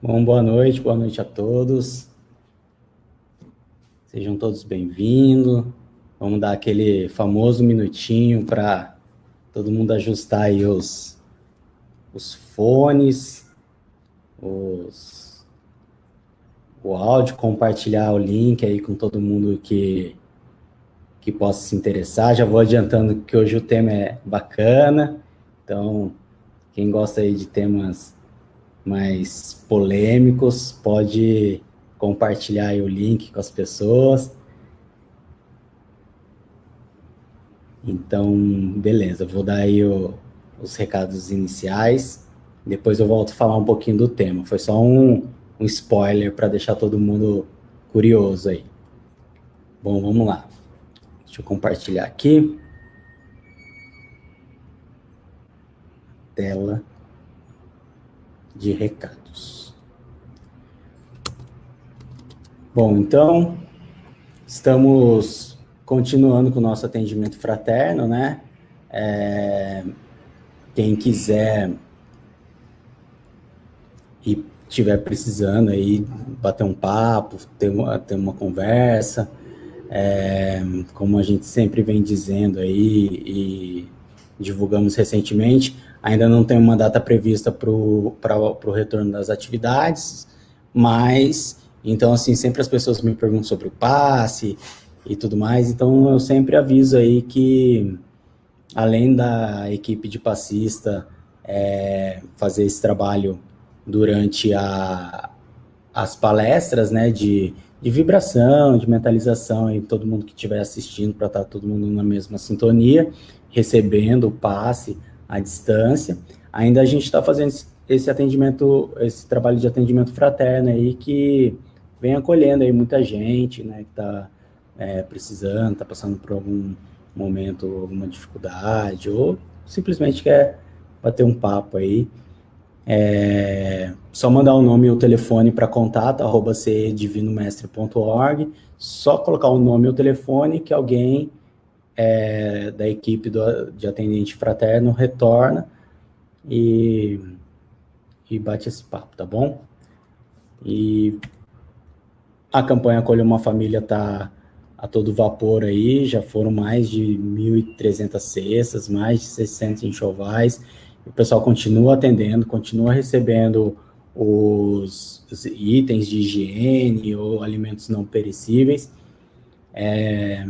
Bom, boa noite a todos. Sejam todos bem-vindos. Vamos dar aquele famoso minutinho para todo mundo ajustar aí os fones, o áudio, compartilhar o link aí com todo mundo que possa se interessar. Já vou adiantando que hoje o tema é bacana, então quem gosta aí de temas mais polêmicos pode compartilhar aí o link com as pessoas. Então, beleza, vou dar aí os recados iniciais, depois eu volto a falar um pouquinho do tema. Foi só um spoiler para deixar todo mundo curioso aí. Bom, vamos lá. Deixa eu compartilhar aqui. Tela de recados. Bom, então, estamos continuando com o nosso atendimento fraterno, né? Quem quiser e estiver precisando aí bater um papo, ter uma conversa, como a gente sempre vem dizendo aí e divulgamos recentemente, ainda não tem uma data prevista para o retorno das atividades, mas, então, assim, sempre as pessoas me perguntam sobre o passe e tudo mais, então eu sempre aviso aí que, além da equipe de passista fazer esse trabalho durante as palestras, né, de vibração, de mentalização, e todo mundo que estiver assistindo, para estar todo mundo na mesma sintonia, recebendo o passe à distância. Ainda a gente está fazendo esse atendimento, esse trabalho de atendimento fraterno aí, que vem acolhendo aí muita gente, né, que está precisando, está passando por algum momento, alguma dificuldade, ou simplesmente quer bater um papo aí. Só mandar o nome e o telefone para contato@cedivinomestre.org, só colocar o nome e o telefone que alguém da equipe de atendente fraterno retorna e bate esse papo, tá bom? E a campanha Acolha uma Família está a todo vapor aí, já foram mais de 1.300 cestas, mais de 600 enxovais. O pessoal continua atendendo, continua recebendo os itens de higiene ou alimentos não perecíveis. É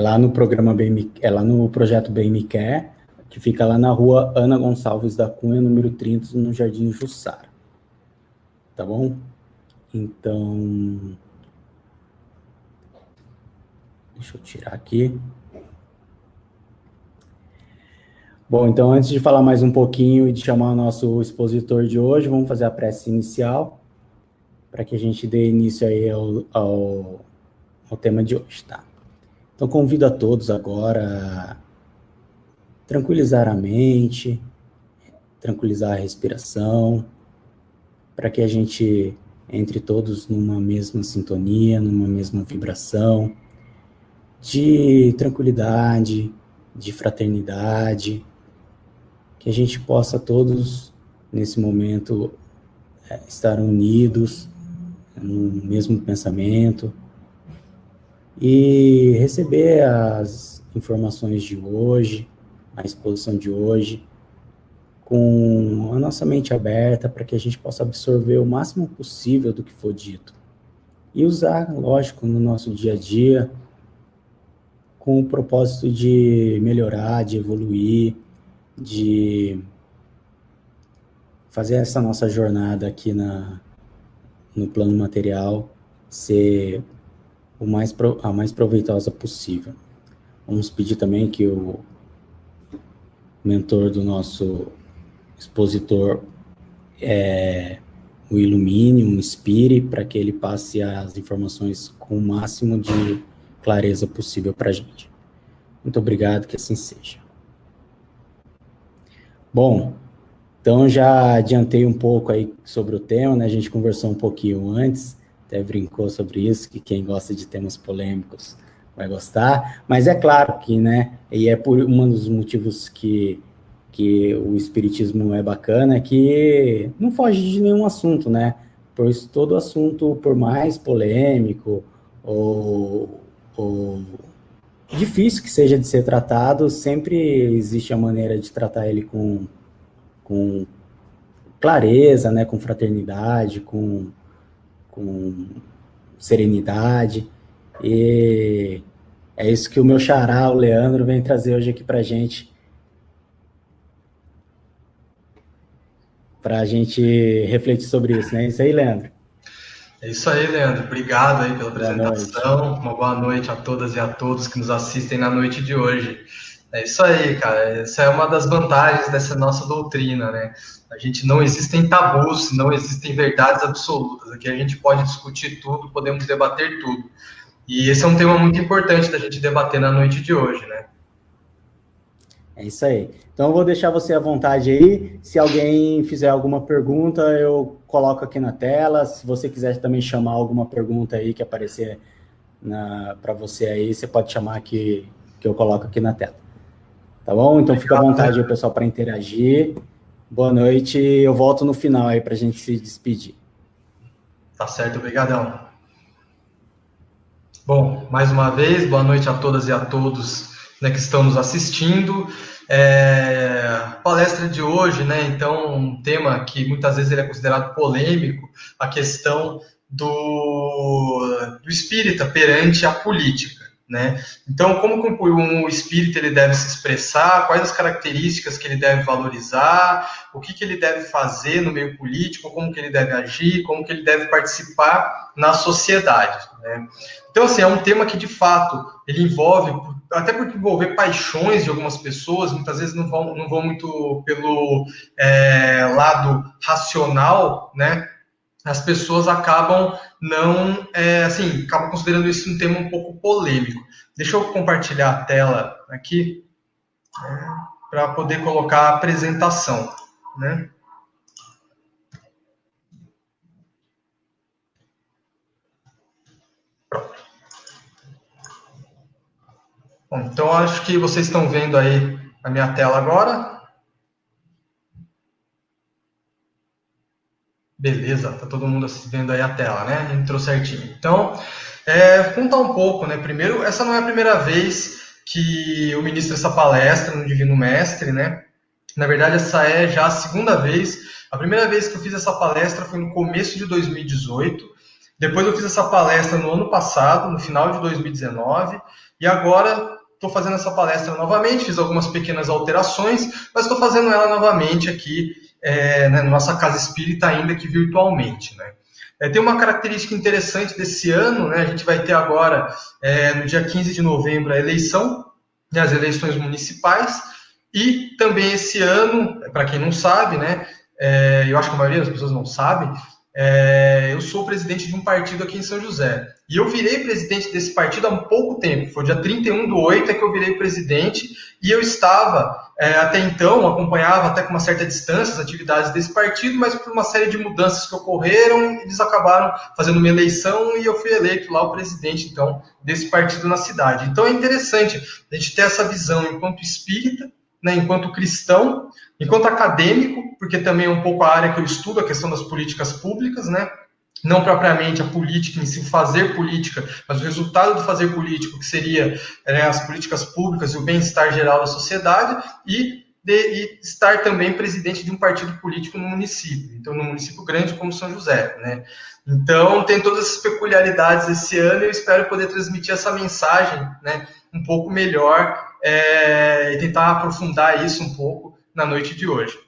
lá no programa é lá no projeto Bem Me Quer, que fica lá na rua Ana Gonçalves da Cunha, número 30, no Jardim Jussara. Tá bom? Então, deixa eu tirar aqui. Bom, então, antes de falar mais um pouquinho e de chamar o nosso expositor de hoje, vamos fazer a prece inicial, para que a gente dê início aí ao tema de hoje, tá? Então, convido a todos agora a tranquilizar a mente, tranquilizar a respiração, para que a gente entre todos numa mesma sintonia, numa mesma vibração, de tranquilidade, de fraternidade, que a gente possa todos, nesse momento, estar unidos no mesmo pensamento e receber as informações de hoje, a exposição de hoje, com a nossa mente aberta para que a gente possa absorver o máximo possível do que for dito e usar, lógico, no nosso dia a dia, com o propósito de melhorar, de evoluir, de fazer essa nossa jornada aqui no plano material ser a mais proveitosa possível. Vamos pedir também que o mentor do nosso expositor o ilumine, o inspire, para que ele passe as informações com o máximo de clareza possível para a gente. Muito obrigado, que assim seja. Bom, então já adiantei um pouco aí sobre o tema, né? A gente conversou um pouquinho antes, até brincou sobre isso, que quem gosta de temas polêmicos vai gostar, mas é claro que, né, e é por um dos motivos que que o espiritismo é bacana, é que não foge de nenhum assunto, né? Pois todo assunto, por mais polêmico ou difícil que seja de ser tratado, sempre existe a maneira de tratar ele com clareza, né? Com fraternidade, com serenidade. E é isso que o meu xará, o Leandro, vem trazer hoje aqui para a gente refletir sobre isso, né? É isso aí, Leandro. É isso aí, Leandro. Obrigado aí pela Boa noite. apresentação. Uma boa noite a todas e a todos que nos assistem na noite de hoje. É isso aí, cara. Essa é uma das vantagens dessa nossa doutrina, né? A gente não existem tabus, não existem verdades absolutas. Aqui a gente pode discutir tudo, podemos debater tudo. E esse é um tema muito importante da gente debater na noite de hoje, né? É isso aí. Então eu vou deixar você à vontade aí. Se alguém fizer alguma pergunta, eu coloco aqui na tela. Se você quiser também chamar alguma pergunta aí que aparecer para você aí, você pode chamar que eu coloco aqui na tela. Tá bom? Então fica à vontade aí, pessoal, para interagir. Boa noite. Eu volto no final aí para a gente se despedir. Tá certo, obrigadão. Bom, mais uma vez, boa noite a todas e a todos, né, que estão nos assistindo. Palestra de hoje, né? Então, um tema que muitas vezes ele é considerado polêmico, a questão do espírita perante a política, né? Então, como que um espírita ele deve se expressar, quais as características que ele deve valorizar, o que ele deve fazer no meio político, como que ele deve agir, como que ele deve participar na sociedade, né? Então, assim, é um tema que, de fato, ele envolve, até porque envolver paixões de algumas pessoas, muitas vezes não vão muito pelo lado racional, né? As pessoas acabam acabam considerando isso um tema um pouco polêmico. Deixa eu compartilhar a tela aqui, para poder colocar a apresentação, né? Bom, então, acho que vocês estão vendo aí a minha tela agora. Beleza, tá todo mundo vendo aí a tela, né? Entrou certinho. Então, contar um pouco, né? Primeiro, essa não é a primeira vez que eu ministro essa palestra no Divino Mestre, né? Na verdade, essa é já a segunda vez. A primeira vez que eu fiz essa palestra foi no começo de 2018. Depois eu fiz essa palestra no ano passado, no final de 2019. E agora estou fazendo essa palestra novamente. Fiz algumas pequenas alterações, mas estou fazendo ela novamente aqui na nossa casa espírita, ainda que virtualmente, né? Tem uma característica interessante desse ano, né? A gente vai ter agora, no dia 15 de novembro, a eleição, né? As eleições municipais. E também esse ano, para quem não sabe, né, eu acho que a maioria das pessoas não sabe, eu sou presidente de um partido aqui em São José. E eu virei presidente desse partido há pouco tempo. Foi dia 31/8 que eu virei presidente. E eu estava, até então, acompanhava até com uma certa distância as atividades desse partido, mas por uma série de mudanças que ocorreram, eles acabaram fazendo uma eleição e eu fui eleito lá o presidente, então, desse partido na cidade. Então é interessante a gente ter essa visão enquanto espírita, né, enquanto cristão, enquanto acadêmico, porque também é um pouco a área que eu estudo, a questão das políticas públicas, né? Não propriamente a política em si, fazer política, mas o resultado do fazer político, que seria as políticas públicas e o bem-estar geral da sociedade, e estar também presidente de um partido político no município, então num município grande como São José, né? Então tem todas essas peculiaridades esse ano e eu espero poder transmitir essa mensagem, né, um pouco melhor e tentar aprofundar isso um pouco na noite de hoje.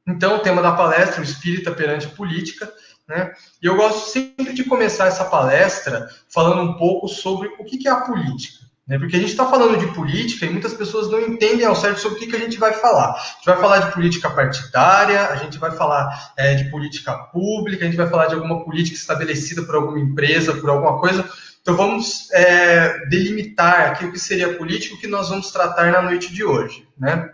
Então, o tema da palestra, o espírita perante a política, né? E eu gosto sempre de começar essa palestra falando um pouco sobre o que é a política, né? Porque a gente está falando de política e muitas pessoas não entendem ao certo sobre o que a gente vai falar. A gente vai falar de política partidária, a gente vai falar de política pública, a gente vai falar de alguma política estabelecida por alguma empresa, por alguma coisa. Então vamos delimitar aqui o que seria política, o que nós vamos tratar na noite de hoje, né?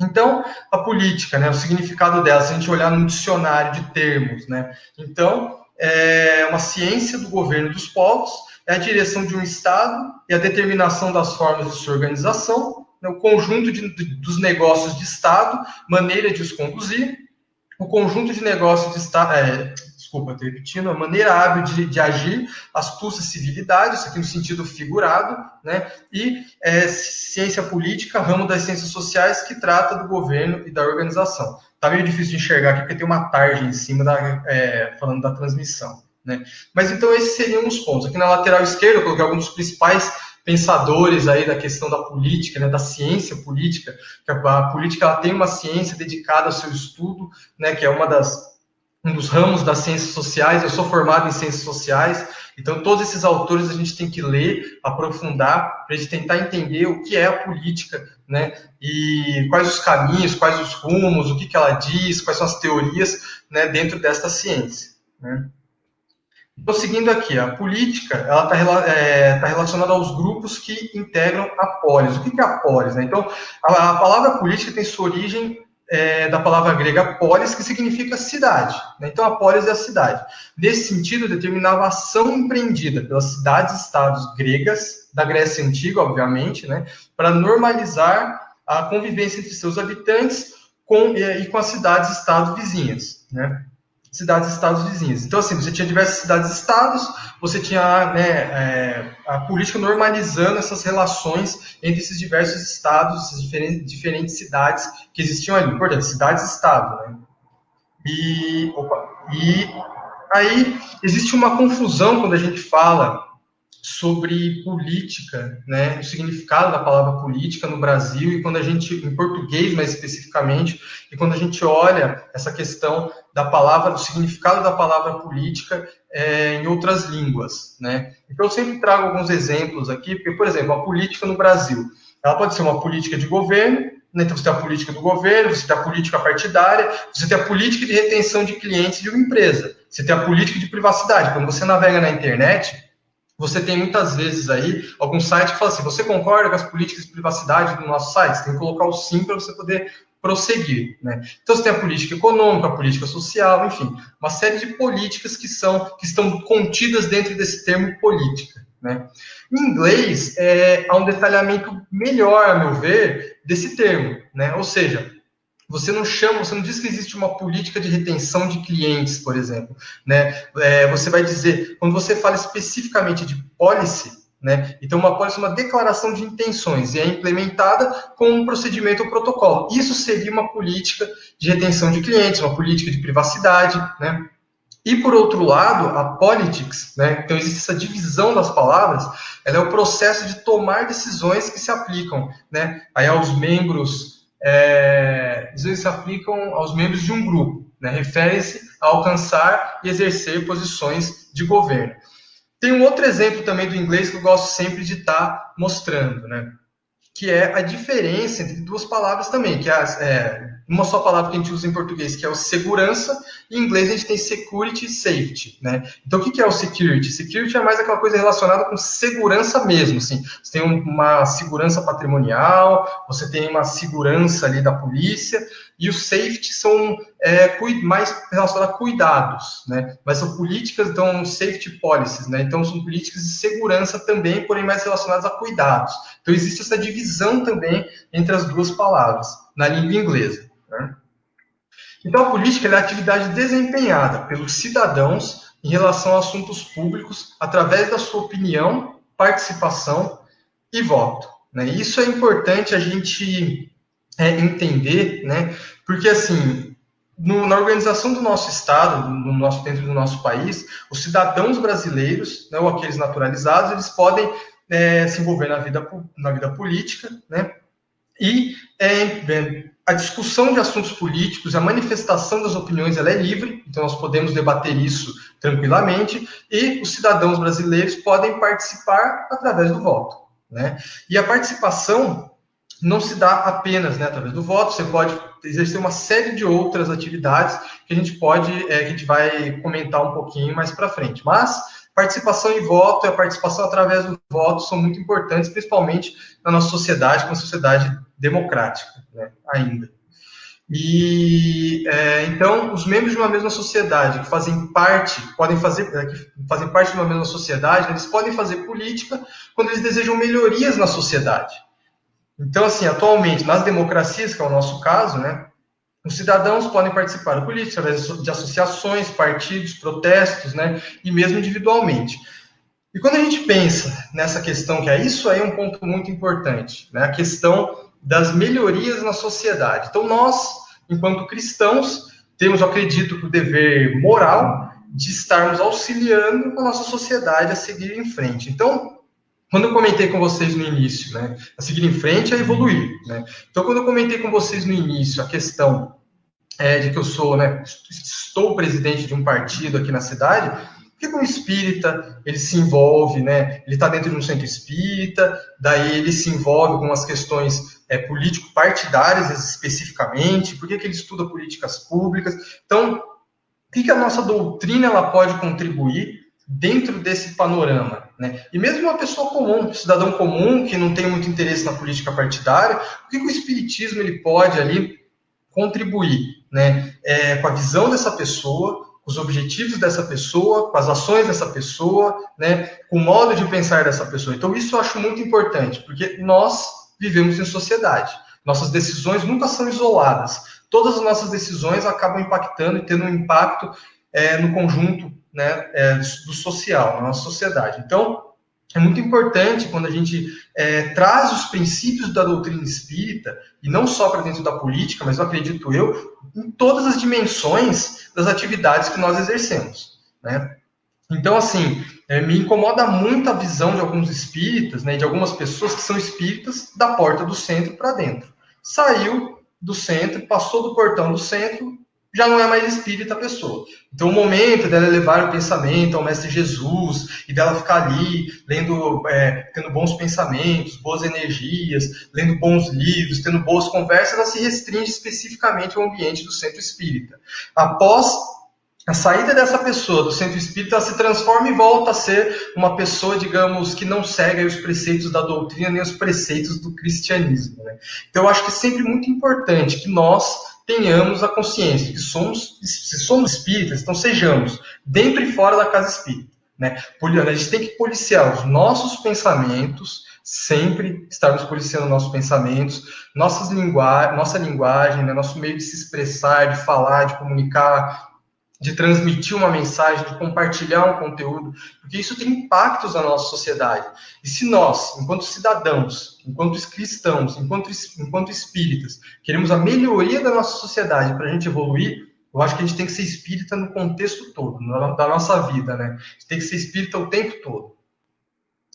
Então, a política, né, o significado dela, se a gente olhar no dicionário de termos, né? Então, é uma ciência do governo dos povos, é a direção de um Estado e a determinação das formas de sua organização, né, o conjunto dos negócios de Estado, maneira de os conduzir, o conjunto de negócios de Estado, desculpa, estou repetindo, a maneira hábil de agir, astúcia, civilidade, isso aqui no sentido figurado, né? E ciência política, ramo das ciências sociais, que trata do governo e da organização. Tá meio difícil de enxergar aqui, porque tem uma tarja em cima falando da transmissão, né? Mas então esses seriam os pontos. Aqui na lateral esquerda eu coloquei alguns dos principais pensadores aí da questão da política, né, da ciência política, que a política ela tem uma ciência dedicada ao seu estudo, né, que é um dos ramos das ciências sociais. Eu sou formado em ciências sociais, então todos esses autores a gente tem que ler, aprofundar, para a gente tentar entender o que é a política, né, e quais os caminhos, quais os rumos, o que ela diz, quais são as teorias, né, dentro desta ciência, né. Então, seguindo aqui, a política ela tá relacionada aos grupos que integram a polis. O que é a polis, né? Então, a palavra política tem sua origem da palavra grega polis, que significa cidade, né? Então, a polis é a cidade. Nesse sentido, determinava a ação empreendida pelas cidades-estados gregas, da Grécia Antiga, obviamente, né? Para normalizar a convivência entre seus habitantes e com as cidades-estado vizinhas, né? Cidades-estados vizinhas. Então, assim, você tinha diversas cidades-estados, você tinha, né, a política normalizando essas relações entre esses diversos estados, essas diferentes cidades que existiam ali. Portanto, cidades-estado, né? E aí existe uma confusão quando a gente fala sobre política, né, o significado da palavra política no Brasil, e quando a gente, em português mais especificamente, e quando a gente olha essa questão da palavra, do significado da palavra política em outras línguas, né. Então eu sempre trago alguns exemplos aqui, porque, por exemplo, a política no Brasil, ela pode ser uma política de governo, né, então você tem a política do governo, você tem a política partidária, você tem a política de retenção de clientes de uma empresa, você tem a política de privacidade. Quando você navega na internet, você tem muitas vezes aí algum site que fala assim: você concorda com as políticas de privacidade do nosso site? Você tem que colocar o sim para você poder prosseguir, né? Então você tem a política econômica, a política social, enfim, uma série de políticas que estão contidas dentro desse termo política, né? Em inglês, há um detalhamento melhor, a meu ver, desse termo, né? Ou seja, você não diz que existe uma política de retenção de clientes, por exemplo, né? Você vai dizer, quando você fala especificamente de policy, né? Então, uma policy é uma declaração de intenções e é implementada com um procedimento ou protocolo. Isso seria uma política de retenção de clientes, uma política de privacidade, né? E, por outro lado, a politics, né? Então existe essa divisão das palavras, ela é o processo de tomar decisões que se aplicam, né, aí aos membros, se aplicam aos membros de um grupo, né? Refere-se a alcançar e exercer posições de governo. Tem um outro exemplo também do inglês que eu gosto sempre de estar mostrando, né? Que é a diferença entre duas palavras também, que é uma só palavra que a gente usa em português, que é o segurança, e em inglês a gente tem security e safety, né? Então, o que é o security? Security é mais aquela coisa relacionada com segurança mesmo, assim. Você tem uma segurança patrimonial, você tem uma segurança ali da polícia, e o safety são mais relacionados a cuidados, né? Mas são políticas, então, safety policies, né? Então, são políticas de segurança também, porém mais relacionadas a cuidados. Então, existe essa divisão também entre as duas palavras, na língua inglesa, né? Então, a política é a atividade desempenhada pelos cidadãos em relação a assuntos públicos através da sua opinião, participação e voto, né? Isso é importante a gente entender, né? Porque, assim, na organização do nosso Estado, dentro do nosso país, os cidadãos brasileiros, né, ou aqueles naturalizados, eles podem se envolver na vida política, né? E a discussão de assuntos políticos, a manifestação das opiniões, ela é livre, então nós podemos debater isso tranquilamente, e os cidadãos brasileiros podem participar através do voto, né? E a participação não se dá apenas, né, através do voto, você pode exercer uma série de outras atividades que a gente vai comentar um pouquinho mais para frente. Mas participação e voto, a participação através do voto são muito importantes, principalmente na nossa sociedade, uma sociedade democrática, né, ainda. E então, os membros de uma mesma sociedade que fazem parte de uma mesma sociedade, eles podem fazer política quando eles desejam melhorias na sociedade, Então, assim, atualmente, nas democracias, que é o nosso caso, né, os cidadãos podem participar da política através de associações, partidos, protestos, né, e mesmo individualmente. E quando a gente pensa nessa questão, que é isso aí um ponto muito importante, né, a questão das melhorias na sociedade. Então, nós, enquanto cristãos, temos, eu acredito, o dever moral de estarmos auxiliando a nossa sociedade a seguir em frente. Então, quando eu comentei com vocês no início, né, a seguir em frente é evoluir, né? Então, quando eu comentei com vocês no início a questão de que eu sou, né, estou presidente de um partido aqui na cidade, por que um espírita, ele se envolve, né, ele está dentro de um centro espírita, daí ele se envolve com as questões político-partidárias especificamente, por que ele estuda políticas públicas? Então, o que a nossa doutrina ela pode contribuir dentro desse panorama, né? E mesmo uma pessoa comum, um cidadão comum, que não tem muito interesse na política partidária, o que o espiritismo ele pode ali contribuir, né? Com a visão dessa pessoa, com os objetivos dessa pessoa, com as ações dessa pessoa, né? Com o modo de pensar dessa pessoa. Então, isso eu acho muito importante, porque nós vivemos em sociedade. Nossas decisões nunca são isoladas. Todas as nossas decisões acabam impactando e tendo um impacto no conjunto, né, do social, na nossa sociedade. Então, é muito importante quando a gente traz os princípios da doutrina espírita, e não só para dentro da política, mas eu acredito em todas as dimensões das atividades que nós exercemos, né? Então, assim, me incomoda muito a visão de alguns espíritas, né, de algumas pessoas que são espíritas da porta do centro para dentro. Saiu do centro, passou do portão do centro, já não é mais espírita a pessoa. Então, o momento dela levar o pensamento ao Mestre Jesus e dela ficar ali, lendo, tendo bons pensamentos, boas energias, lendo bons livros, tendo boas conversas, ela se restringe especificamente ao ambiente do centro espírita. Após a saída dessa pessoa do centro espírita, ela se transforma e volta a ser uma pessoa, digamos, que não segue os preceitos da doutrina nem os preceitos do cristianismo, né? Então, eu acho que é sempre muito importante que nós tenhamos a consciência de que se somos espíritas, então sejamos dentro e fora da casa espírita, né? A gente tem que policiar os nossos pensamentos, sempre estarmos policiando nossos pensamentos, nossa linguagem, né? Nosso meio de se expressar, de falar, de comunicar, de transmitir uma mensagem, de compartilhar um conteúdo, porque isso tem impactos na nossa sociedade. E se nós, enquanto cidadãos, enquanto cristãos, enquanto espíritas, queremos a melhoria da nossa sociedade para a gente evoluir, eu acho que a gente tem que ser espírita no contexto todo, da nossa vida, né? A gente tem que ser espírita o tempo todo.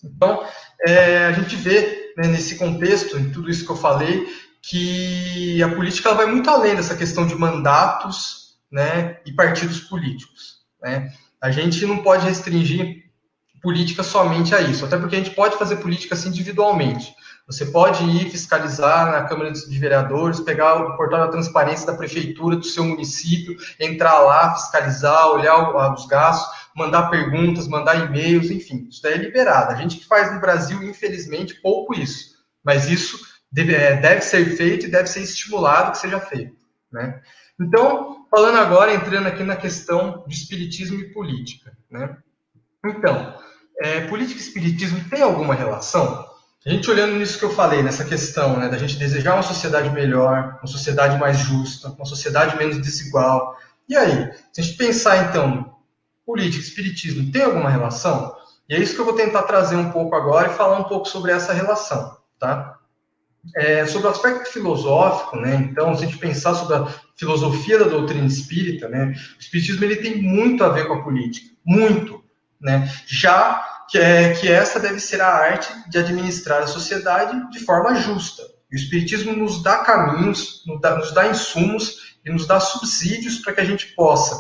Então, a gente vê, né, nesse contexto, em tudo isso que eu falei, que a política ela vai muito além dessa questão de mandatos, né, e partidos políticos, né? A gente não pode restringir política somente a isso, até porque a gente pode fazer política assim, individualmente. Você pode ir fiscalizar na Câmara de Vereadores, pegar o portal da transparência da prefeitura do seu município, entrar lá, fiscalizar, olhar os gastos, mandar perguntas, mandar e-mails, enfim, isso daí é liberado. A gente que faz no Brasil, infelizmente, pouco isso, mas isso deve ser feito e deve ser estimulado que seja feito, né? Então, falando agora, entrando aqui na questão de espiritismo e política, né? Então, política e espiritismo tem alguma relação? A gente olhando nisso que eu falei, nessa questão, né, da gente desejar uma sociedade melhor, uma sociedade mais justa, uma sociedade menos desigual. E aí, se a gente pensar, então, política e espiritismo tem alguma relação? E é isso que eu vou tentar trazer um pouco agora e falar um pouco sobre essa relação, tá? Sobre o aspecto filosófico, né? Então, se a gente pensar sobre a filosofia da doutrina espírita, né? O espiritismo ele tem muito a ver com a política, muito, né? Já que essa deve ser a arte de administrar a sociedade de forma justa. E o espiritismo nos dá caminhos, nos dá insumos e nos dá subsídios para que a gente possa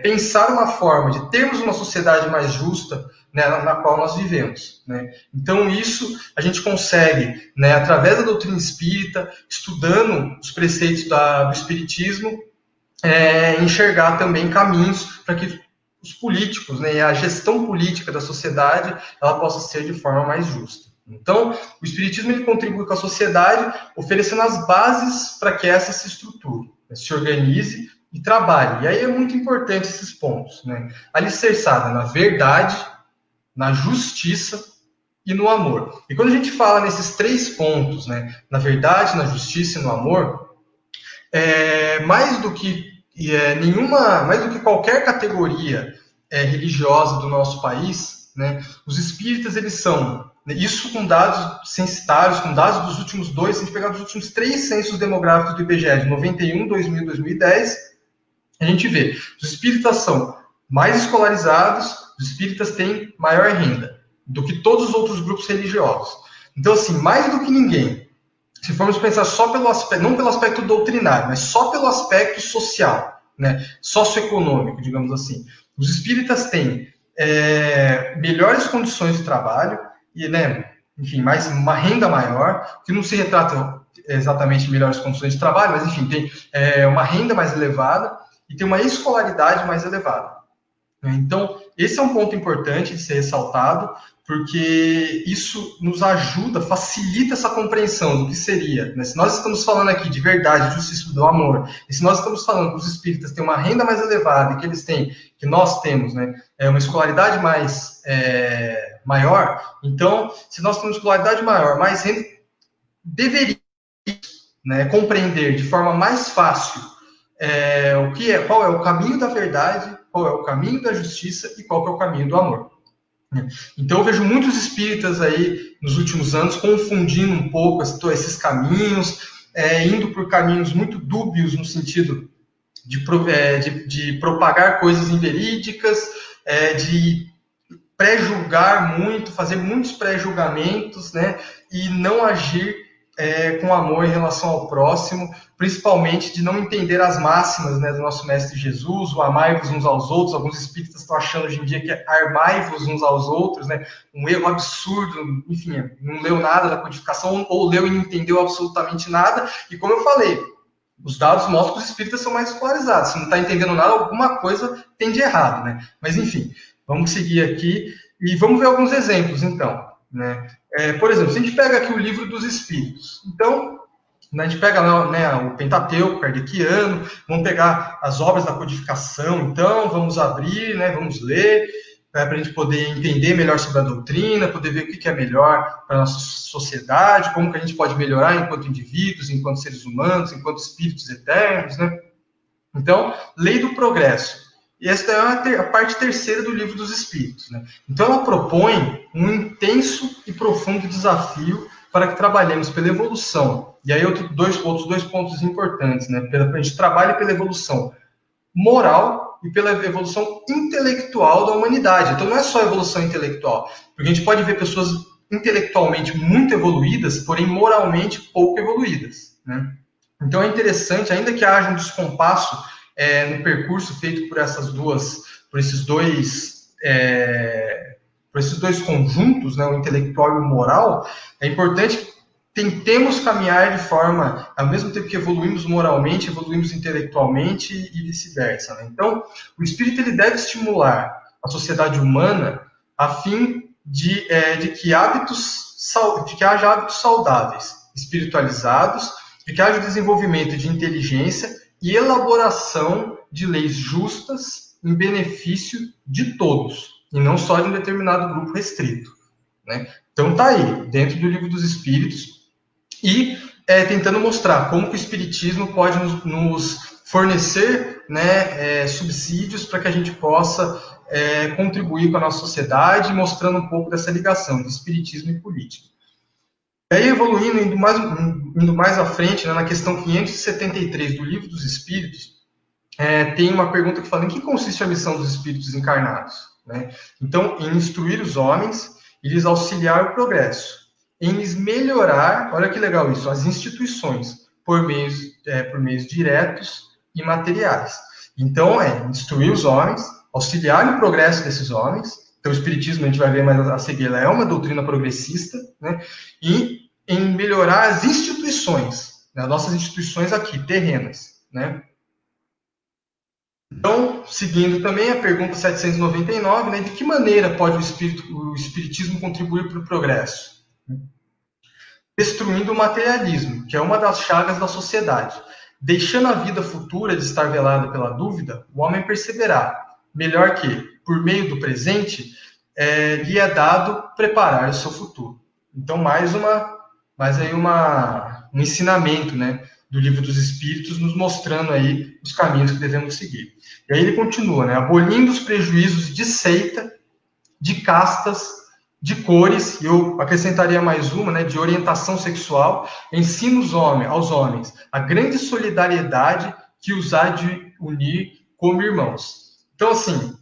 pensar uma forma de termos uma sociedade mais justa, né, na qual nós vivemos, né? Então isso a gente consegue, né, através da doutrina espírita, estudando os preceitos do espiritismo, enxergar também caminhos para que os políticos, né, e a gestão política da sociedade ela possa ser de forma mais justa. Então o espiritismo ele contribui com a sociedade, oferecendo as bases para que essa se estruture, né, se organize e trabalhe. E aí é muito importante esses pontos, né? Alicerçada na verdade, na justiça e no amor. E quando a gente fala nesses 3 pontos, né, na verdade, na justiça e no amor, mais do que mais do que qualquer categoria religiosa do nosso país, né, os espíritas, eles são, né, isso com dados censitários, com dados dos últimos 2, se a gente pegar dos últimos 3 censos demográficos do IBGE, de 91, 2000 e 2010, a gente vê, os espíritas são mais escolarizados, os espíritas têm maior renda do que todos os outros grupos religiosos. Então, assim, mais do que ninguém, se formos pensar só pelo aspecto, não pelo aspecto doutrinário, mas só pelo aspecto social, né, socioeconômico, digamos assim, os espíritas têm melhores condições de trabalho e, né, enfim, uma renda maior, que não se retrata exatamente em melhores condições de trabalho, mas, enfim, tem uma renda mais elevada e tem uma escolaridade mais elevada. Então, esse é um ponto importante de ser ressaltado, porque isso nos ajuda, facilita essa compreensão do que seria, né? Se nós estamos falando aqui de verdade, justiça do amor, e se nós estamos falando que os espíritas têm uma renda mais elevada, que nós temos, né, uma escolaridade maior, então, se nós temos escolaridade maior, mais renda, deveríamos, né, compreender de forma mais fácil qual é o caminho da verdade, qual é o caminho da justiça e qual é o caminho do amor. Então, eu vejo muitos espíritas aí, nos últimos anos, confundindo um pouco esses caminhos, indo por caminhos muito dúbios, no sentido de propagar coisas inverídicas, de pré-julgar muito, fazer muitos pré-julgamentos, né, e não agir com amor em relação ao próximo, principalmente de não entender as máximas, né, do nosso Mestre Jesus, o amai-vos uns aos outros. Alguns espíritas estão achando hoje em dia que é armai-vos uns aos outros, né, um erro absurdo, enfim, não leu nada da codificação, ou leu e não entendeu absolutamente nada, e como eu falei, os dados mostram que os espíritas são mais escolarizados. Se não está entendendo nada, alguma coisa tem de errado, né? Mas, enfim, vamos seguir aqui e vamos ver alguns exemplos, então, né? Por exemplo, se a gente pega aqui o Livro dos Espíritos, então, a gente pega, né, o Pentateuco kardeciano, vamos pegar as obras da codificação, então, vamos abrir, né, vamos ler, para a gente poder entender melhor sobre a doutrina, poder ver o que é melhor para a nossa sociedade, como que a gente pode melhorar enquanto indivíduos, enquanto seres humanos, enquanto espíritos eternos, né? Então, Lei do Progresso. E esta é a parte terceira do Livro dos Espíritos, né? Então, ela propõe um intenso e profundo desafio para que trabalhemos pela evolução. E aí, outros dois pontos importantes, né? A gente trabalha pela evolução moral e pela evolução intelectual da humanidade. Então, não é só evolução intelectual, porque a gente pode ver pessoas intelectualmente muito evoluídas, porém moralmente pouco evoluídas, né? Então, é interessante, ainda que haja um descompasso no percurso feito por esses dois conjuntos, né, o intelectual e o moral, é importante que tentemos caminhar de forma, ao mesmo tempo que evoluímos moralmente, evoluímos intelectualmente e vice-versa, né? Então, o espírito ele deve estimular a sociedade humana a fim de que haja hábitos saudáveis, espiritualizados, de que haja o desenvolvimento de inteligência e elaboração de leis justas em benefício de todos, e não só de um determinado grupo restrito, né? Então tá aí, dentro do Livro dos Espíritos, e tentando mostrar como que o Espiritismo pode nos fornecer, né, subsídios para que a gente possa contribuir com a nossa sociedade, mostrando um pouco dessa ligação de Espiritismo e política. E aí, evoluindo, indo mais à frente, né, na questão 573 do Livro dos Espíritos, tem uma pergunta que fala: em que consiste a missão dos espíritos encarnados, né? Então, em instruir os homens e lhes auxiliar o progresso, em lhes melhorar, olha que legal isso, as instituições, por meios diretos e materiais. Então, instruir os homens, auxiliar no progresso desses homens. Então, o Espiritismo, a gente vai ver mais a seguir, ela é uma doutrina progressista, né? E em melhorar as instituições, né? As nossas instituições aqui, terrenas, né? Então, seguindo também a pergunta 799, né? De que maneira pode o Espiritismo contribuir para o progresso? Destruindo o materialismo, que é uma das chagas da sociedade. Deixando a vida futura de estar velada pela dúvida, o homem perceberá, melhor que, por meio do presente, lhe é dado preparar o seu futuro. Então, um ensinamento, né, do Livro dos Espíritos, nos mostrando aí os caminhos que devemos seguir. E aí ele continua, né, abolindo os prejuízos de seita, de castas, de cores, e eu acrescentaria mais uma, né, de orientação sexual, ensina aos homens a grande solidariedade que os há de unir como irmãos. Então, assim,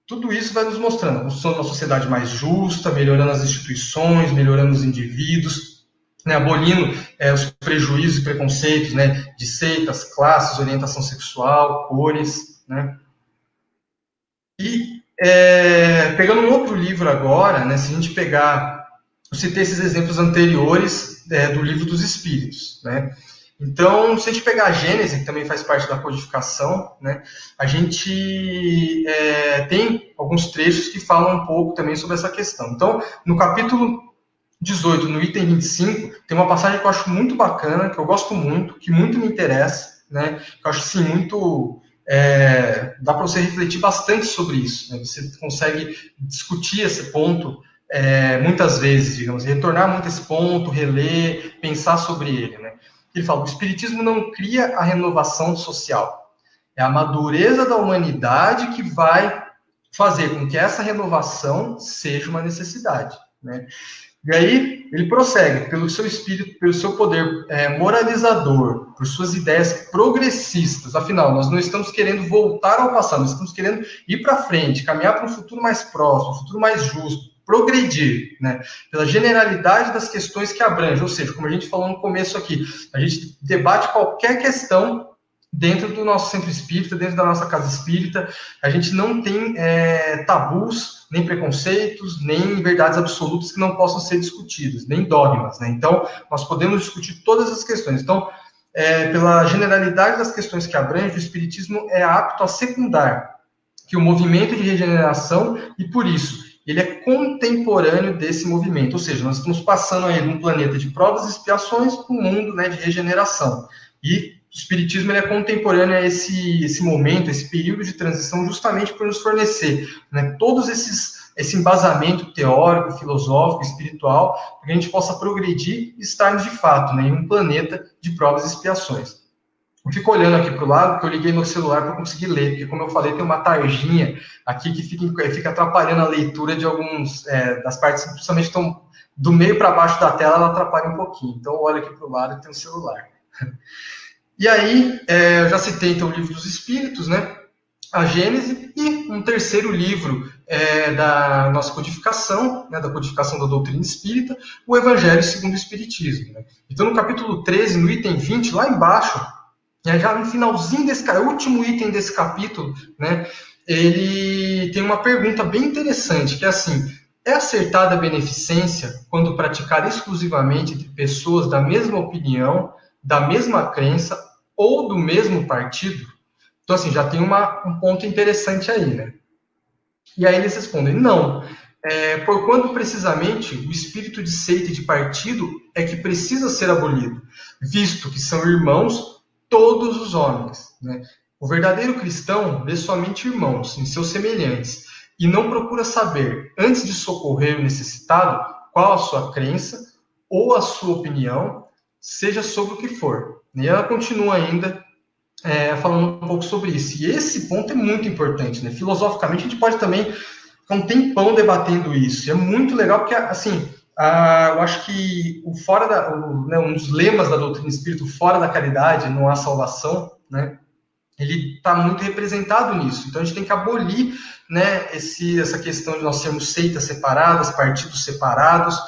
tudo isso vai nos mostrando uma sociedade mais justa, melhorando as instituições, melhorando os indivíduos, né, abolindo os prejuízos e preconceitos, né, de seitas, classes, orientação sexual, cores, né. E pegando um outro livro agora, né, se a gente pegar, eu citei esses exemplos anteriores do Livro dos Espíritos, né. Então, se a gente pegar a Gênese, que também faz parte da codificação, né, a gente tem alguns trechos que falam um pouco também sobre essa questão. Então, no capítulo 18, no item 25, tem uma passagem que eu acho muito bacana, que eu gosto muito, que muito me interessa, né, que eu acho assim, muito... dá para você refletir bastante sobre isso, né? Você consegue discutir esse ponto muitas vezes, digamos, retornar muito a esse ponto, reler, pensar sobre ele, né? Ele fala, o Espiritismo não cria a renovação social, é a madureza da humanidade que vai fazer com que essa renovação seja uma necessidade, né? E aí ele prossegue, pelo seu espírito, pelo seu poder moralizador, por suas ideias progressistas. Afinal, nós não estamos querendo voltar ao passado, nós estamos querendo ir para frente, caminhar para um futuro mais próximo, um futuro mais justo, progredir, né? Pela generalidade das questões que abrange. Ou seja, como a gente falou no começo aqui, a gente debate qualquer questão dentro do nosso centro espírita, dentro da nossa casa espírita. A gente não tem tabus, nem preconceitos, nem verdades absolutas que não possam ser discutidas, nem dogmas, né? Então, nós podemos discutir todas as questões. Então, pela generalidade das questões que abrange, o Espiritismo é apto a secundar que o movimento de regeneração, e por isso, ele é contemporâneo desse movimento. Ou seja, nós estamos passando aí de um planeta de provas e expiações para um mundo, né, de regeneração. E o Espiritismo ele é contemporâneo a esse momento, esse período de transição, justamente por nos fornecer, né, esse embasamento teórico, filosófico, espiritual, para que a gente possa progredir e estarmos, de fato, né, em um planeta de provas e expiações. Eu fico olhando aqui para o lado, porque eu liguei meu celular para conseguir ler, porque, como eu falei, tem uma tarjinha aqui que fica atrapalhando a leitura de alguns das partes que principalmente estão do meio para baixo da tela, ela atrapalha um pouquinho. Então, eu olho aqui para o lado e tem um celular. E aí, eu já citei, então, o Livro dos Espíritos, né? A Gênese, e um terceiro livro da nossa codificação, né, da codificação da doutrina espírita, o Evangelho segundo o Espiritismo. Né? Então, no capítulo 13, no item 20, lá embaixo, já no finalzinho último item desse capítulo, né, ele tem uma pergunta bem interessante, que é assim, é acertada a beneficência quando praticada exclusivamente entre pessoas da mesma opinião, da mesma crença ou do mesmo partido? Então, assim, já tem um ponto interessante aí, né? E aí eles respondem, não. Porquanto, precisamente, o espírito de seita e de partido é que precisa ser abolido, visto que são irmãos todos os homens, né? O verdadeiro cristão vê somente irmãos, em seus semelhantes, e não procura saber, antes de socorrer o necessitado, qual a sua crença ou a sua opinião, seja sobre o que for. E ela continua ainda falando um pouco sobre isso. E esse ponto é muito importante, né? Filosoficamente, a gente pode também ficar um tempão debatendo isso. E é muito legal porque, assim, eu acho que um dos lemas da doutrina espírita, fora da caridade, não há salvação, né? Ele está muito representado nisso. Então, a gente tem que abolir, né, essa questão de nós sermos seitas separadas, partidos separados,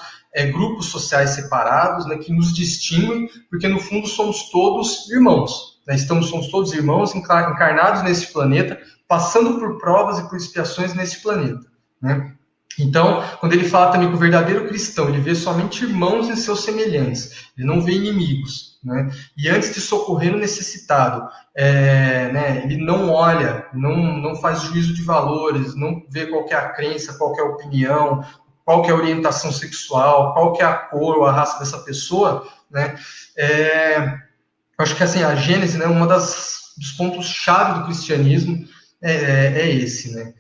grupos sociais separados, né, que nos distinguem, porque, no fundo, somos todos irmãos. Né? Somos todos irmãos encarnados nesse planeta, passando por provas e por expiações nesse planeta. Né? Então, quando ele fala também que o verdadeiro cristão, ele vê somente irmãos em seus semelhantes, ele não vê inimigos, né? E antes de socorrer o necessitado, né, ele não olha, não faz juízo de valores, não vê qual que é a crença, qual que é a opinião, qual que é a orientação sexual, qual que é a cor ou a raça dessa pessoa, né? Eu acho que assim, a Gênese, né, dos pontos-chave do cristianismo é esse, né?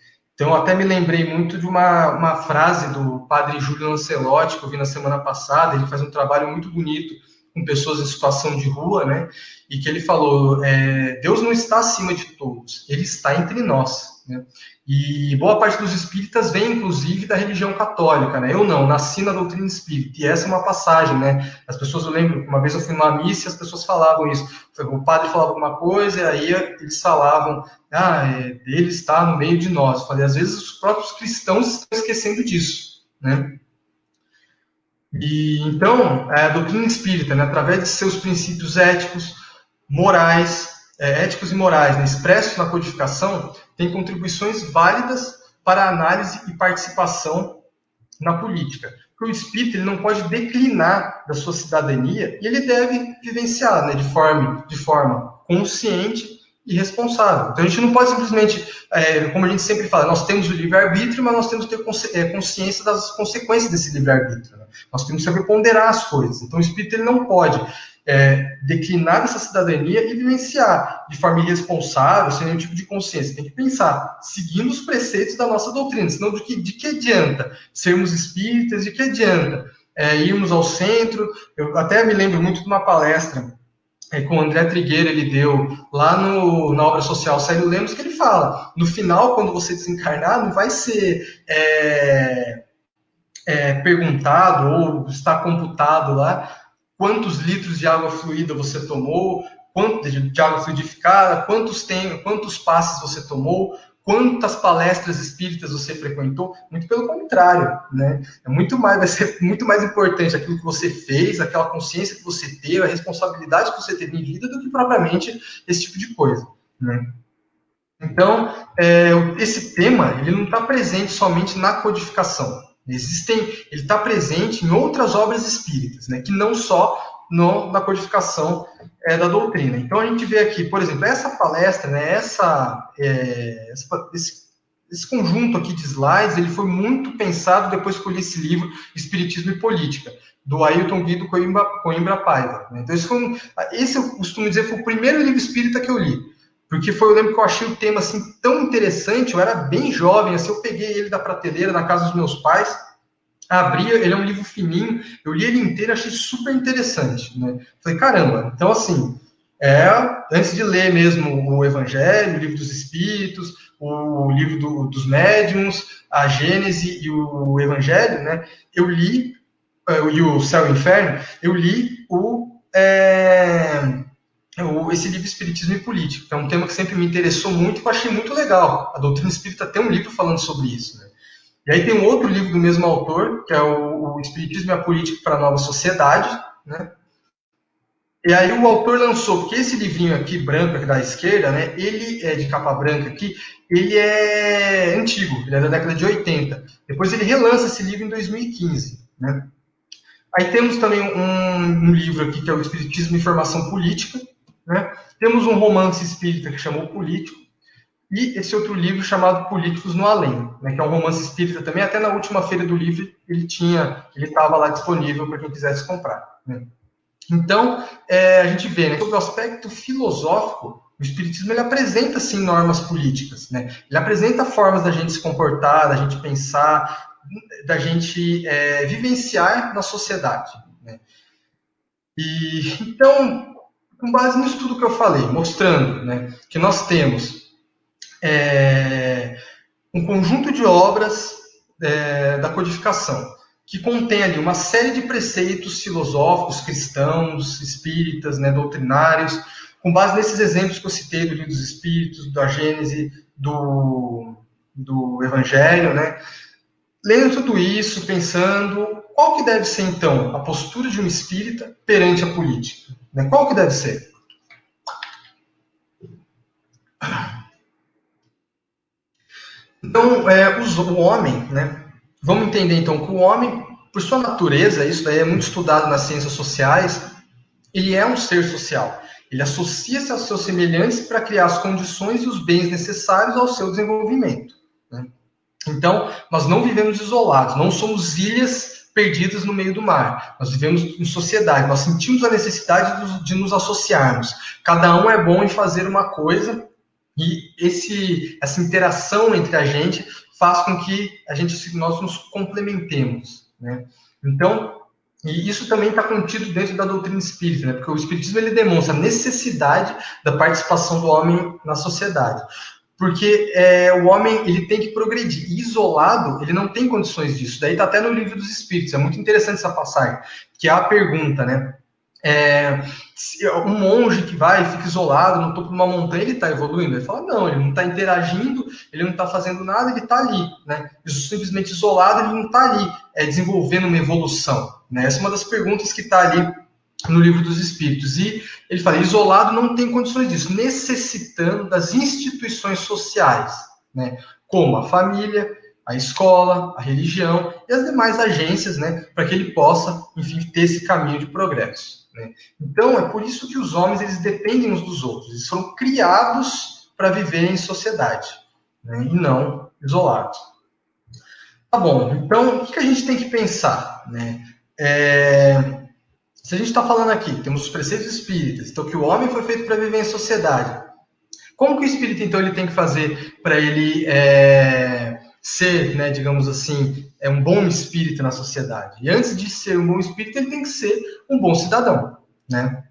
Então, eu até me lembrei muito de uma frase do padre Júlio Lancelotti, que eu vi na semana passada. Ele faz um trabalho muito bonito com pessoas em situação de rua, né? E que ele falou, Deus não está acima de todos, Ele está entre nós, né? E boa parte dos espíritas vem, inclusive, da religião católica, né? Eu não, nasci na doutrina espírita, e essa é uma passagem, né? As pessoas, eu lembro, uma vez eu fui numa missa e as pessoas falavam isso. O padre falava alguma coisa, e aí eles falavam, ele está no meio de nós. Eu falei, às vezes os próprios cristãos estão esquecendo disso, né? E então, a doutrina espírita, né, através de seus princípios éticos, morais, éticos e morais, né, expressos na codificação, tem contribuições válidas para a análise e participação na política. Porque o espírito ele não pode declinar da sua cidadania e ele deve vivenciar, né, de forma consciente e responsável. Então a gente não pode simplesmente, como a gente sempre fala, nós temos o livre-arbítrio, mas nós temos que ter consciência das consequências desse livre-arbítrio, né? Nós temos que saber ponderar as coisas. Então o espírito ele não pode declinar dessa cidadania e vivenciar de forma irresponsável, sem nenhum tipo de consciência. Tem que pensar, seguindo os preceitos da nossa doutrina, senão de que adianta sermos espíritas, de que adianta irmos ao centro. Eu até me lembro muito de uma palestra com o André Trigueiro, ele deu lá na obra social Célio Lemos, que ele fala, no final, quando você desencarnar, não vai ser perguntado ou está computado lá quantos litros de água fluida você tomou, quanto de água fluidificada, quantos passes você tomou, quantas palestras espíritas você frequentou. Muito pelo contrário, né? Vai ser muito mais importante aquilo que você fez, aquela consciência que você teve, a responsabilidade que você teve em vida, do que propriamente esse tipo de coisa, né? Então, esse tema ele não está presente somente na codificação. Ele está presente em outras obras espíritas, né, que não só na codificação da doutrina. Então a gente vê aqui, por exemplo, essa palestra, né, esse conjunto aqui de slides, ele foi muito pensado depois que eu li esse livro, Espiritismo e Política, do Ailton Guido Coimbra Paiva. Né? Então esse eu costumo dizer foi o primeiro livro espírita que eu li. Porque eu lembro que eu achei o tema assim tão interessante, eu era bem jovem, assim, eu peguei ele da prateleira na casa dos meus pais, abri, ele é um livro fininho, eu li ele inteiro, achei super interessante, né? Falei, caramba, então assim, antes de ler mesmo o Evangelho, o Livro dos Espíritos, o Livro dos Médiuns, a Gênese e o Evangelho, né? Eu li, e o Céu e o Inferno, eu li esse livro Espiritismo e Política, que é um tema que sempre me interessou muito e que eu achei muito legal. A doutrina espírita tem um livro falando sobre isso, né? E aí tem um outro livro do mesmo autor, que é o Espiritismo e a Política para a Nova Sociedade, né? E aí o autor lançou, porque esse livrinho aqui, branco, aqui da esquerda, né, ele é de capa branca aqui, ele é antigo, ele é da década de 80. Depois ele relança esse livro em 2015, né? Aí temos também um livro aqui, que é o Espiritismo e Formação Política, né? Temos um romance espírita que chamou Político, e esse outro livro chamado Políticos no Além, né, que é um romance espírita também. Até na última feira do livro ele estava lá disponível para quem quisesse comprar, né? Então, a gente vê, né, sobre o aspecto filosófico, o espiritismo ele apresenta, sim, normas políticas, né? Ele apresenta formas da gente se comportar, da gente pensar, da gente vivenciar na sociedade, né? E, então, com base nisso tudo que eu falei, mostrando, né, que nós temos um conjunto de obras da codificação, que contém ali uma série de preceitos filosóficos, cristãos, espíritas, né, doutrinários, com base nesses exemplos que eu citei do Livro dos Espíritos, da Gênese, do Evangelho, né? Lendo tudo isso, pensando qual que deve ser, então, a postura de um espírita perante a política, né? Qual que deve ser? Então, o homem, né? Vamos entender, então, que o homem, por sua natureza, isso daí é muito estudado nas ciências sociais, ele é um ser social. Ele associa-se aos seus semelhantes para criar as condições e os bens necessários ao seu desenvolvimento, né? Então, nós não vivemos isolados, não somos ilhas perdidas no meio do mar. Nós vivemos em sociedade, nós sentimos a necessidade de nos associarmos. Cada um é bom em fazer uma coisa, e essa interação entre a gente faz com que nós nos complementemos, né? Então, e isso também está contido dentro da doutrina espírita, né? Porque o espiritismo ele demonstra a necessidade da participação do homem na sociedade. Porque o homem ele tem que progredir. E isolado, ele não tem condições disso. Daí está até no Livro dos Espíritos. É muito interessante essa passagem, que é a pergunta, né? Um monge que vai e fica isolado no topo de uma montanha, ele está evoluindo? Ele fala, não, ele não está interagindo, ele não está fazendo nada, ele está ali, né? Isso, simplesmente isolado, ele não está ali desenvolvendo uma evolução, né? Essa é uma das perguntas que está ali no Livro dos Espíritos. E ele fala, isolado não tem condições disso, necessitando das instituições sociais, né? Como a família, a escola, a religião e as demais agências, né? Para que ele possa, enfim, ter esse caminho de progresso, né? Então, é por isso que os homens eles dependem uns dos outros. Eles foram criados para viver em sociedade, né? E não isolados. Tá bom, então, o que a gente tem que pensar, né? Se a gente está falando aqui, temos os preceitos espíritas, então que o homem foi feito para viver em sociedade. Como que o espírito, então, ele tem que fazer para ele ser, né, digamos assim, um bom espírito na sociedade? E antes de ser um bom espírito, ele tem que ser um bom cidadão, né?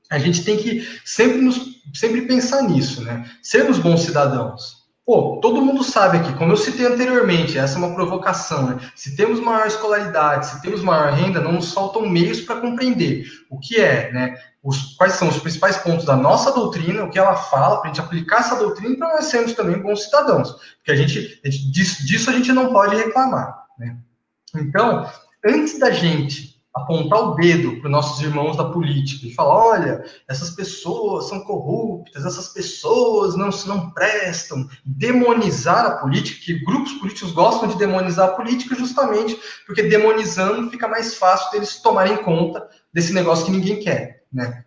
A gente tem que sempre pensar nisso, né? Sermos bons cidadãos. Pô, todo mundo sabe aqui, como eu citei anteriormente, essa é uma provocação, né? Se temos maior escolaridade, se temos maior renda, não nos faltam meios para compreender o que é, né? Quais são os principais pontos da nossa doutrina, o que ela fala, para a gente aplicar essa doutrina para nós sermos também bons cidadãos. Porque disso a gente não pode reclamar, né? Então, antes da gente apontar o dedo para os nossos irmãos da política e falar, olha, essas pessoas são corruptas, essas pessoas não prestam, demonizar a política, que grupos políticos gostam de demonizar a política justamente porque demonizando fica mais fácil deles tomarem conta desse negócio que ninguém quer, né?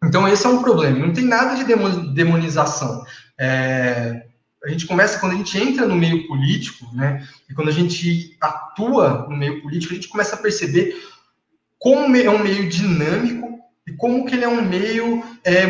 Então esse é um problema, não tem nada de demonização. A gente começa, quando a gente entra no meio político, né, e quando a gente atua no meio político, a gente começa a perceber como é um meio dinâmico e como que ele é um meio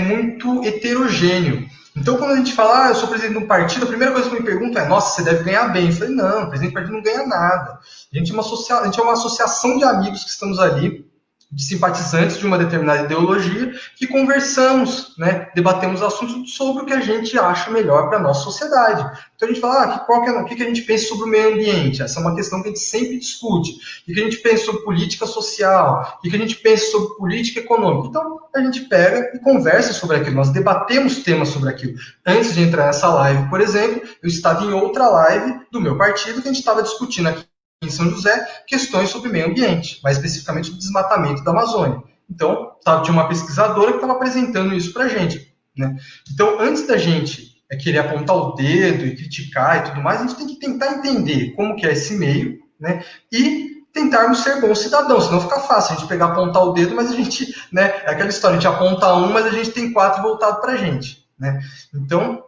muito heterogêneo. Então, quando a gente fala, eu sou presidente de um partido, a primeira coisa que eu me pergunto é, nossa, você deve ganhar bem. Eu falei, não, o presidente do partido não ganha nada. A gente é uma associação de amigos que estamos ali, de simpatizantes de uma determinada ideologia, que conversamos, né, debatemos assuntos sobre o que a gente acha melhor para a nossa sociedade. Então a gente fala, o que a gente pensa sobre o meio ambiente? Essa é uma questão que a gente sempre discute. O que a gente pensa sobre política social? O que a gente pensa sobre política econômica? Então a gente pega e conversa sobre aquilo, nós debatemos temas sobre aquilo. Antes de entrar nessa live, por exemplo, eu estava em outra live do meu partido que a gente estava discutindo aqui em São José, questões sobre meio ambiente, mais especificamente o desmatamento da Amazônia. Então, tinha uma pesquisadora que estava apresentando isso para a gente, né? Então, antes da gente querer apontar o dedo e criticar e tudo mais, a gente tem que tentar entender como que é esse meio, né? E tentarmos ser bons cidadãos, senão fica fácil a gente pegar, apontar o dedo, mas a gente, né? É aquela história, a gente aponta um, mas a gente tem 4 voltados para a gente, né? Então,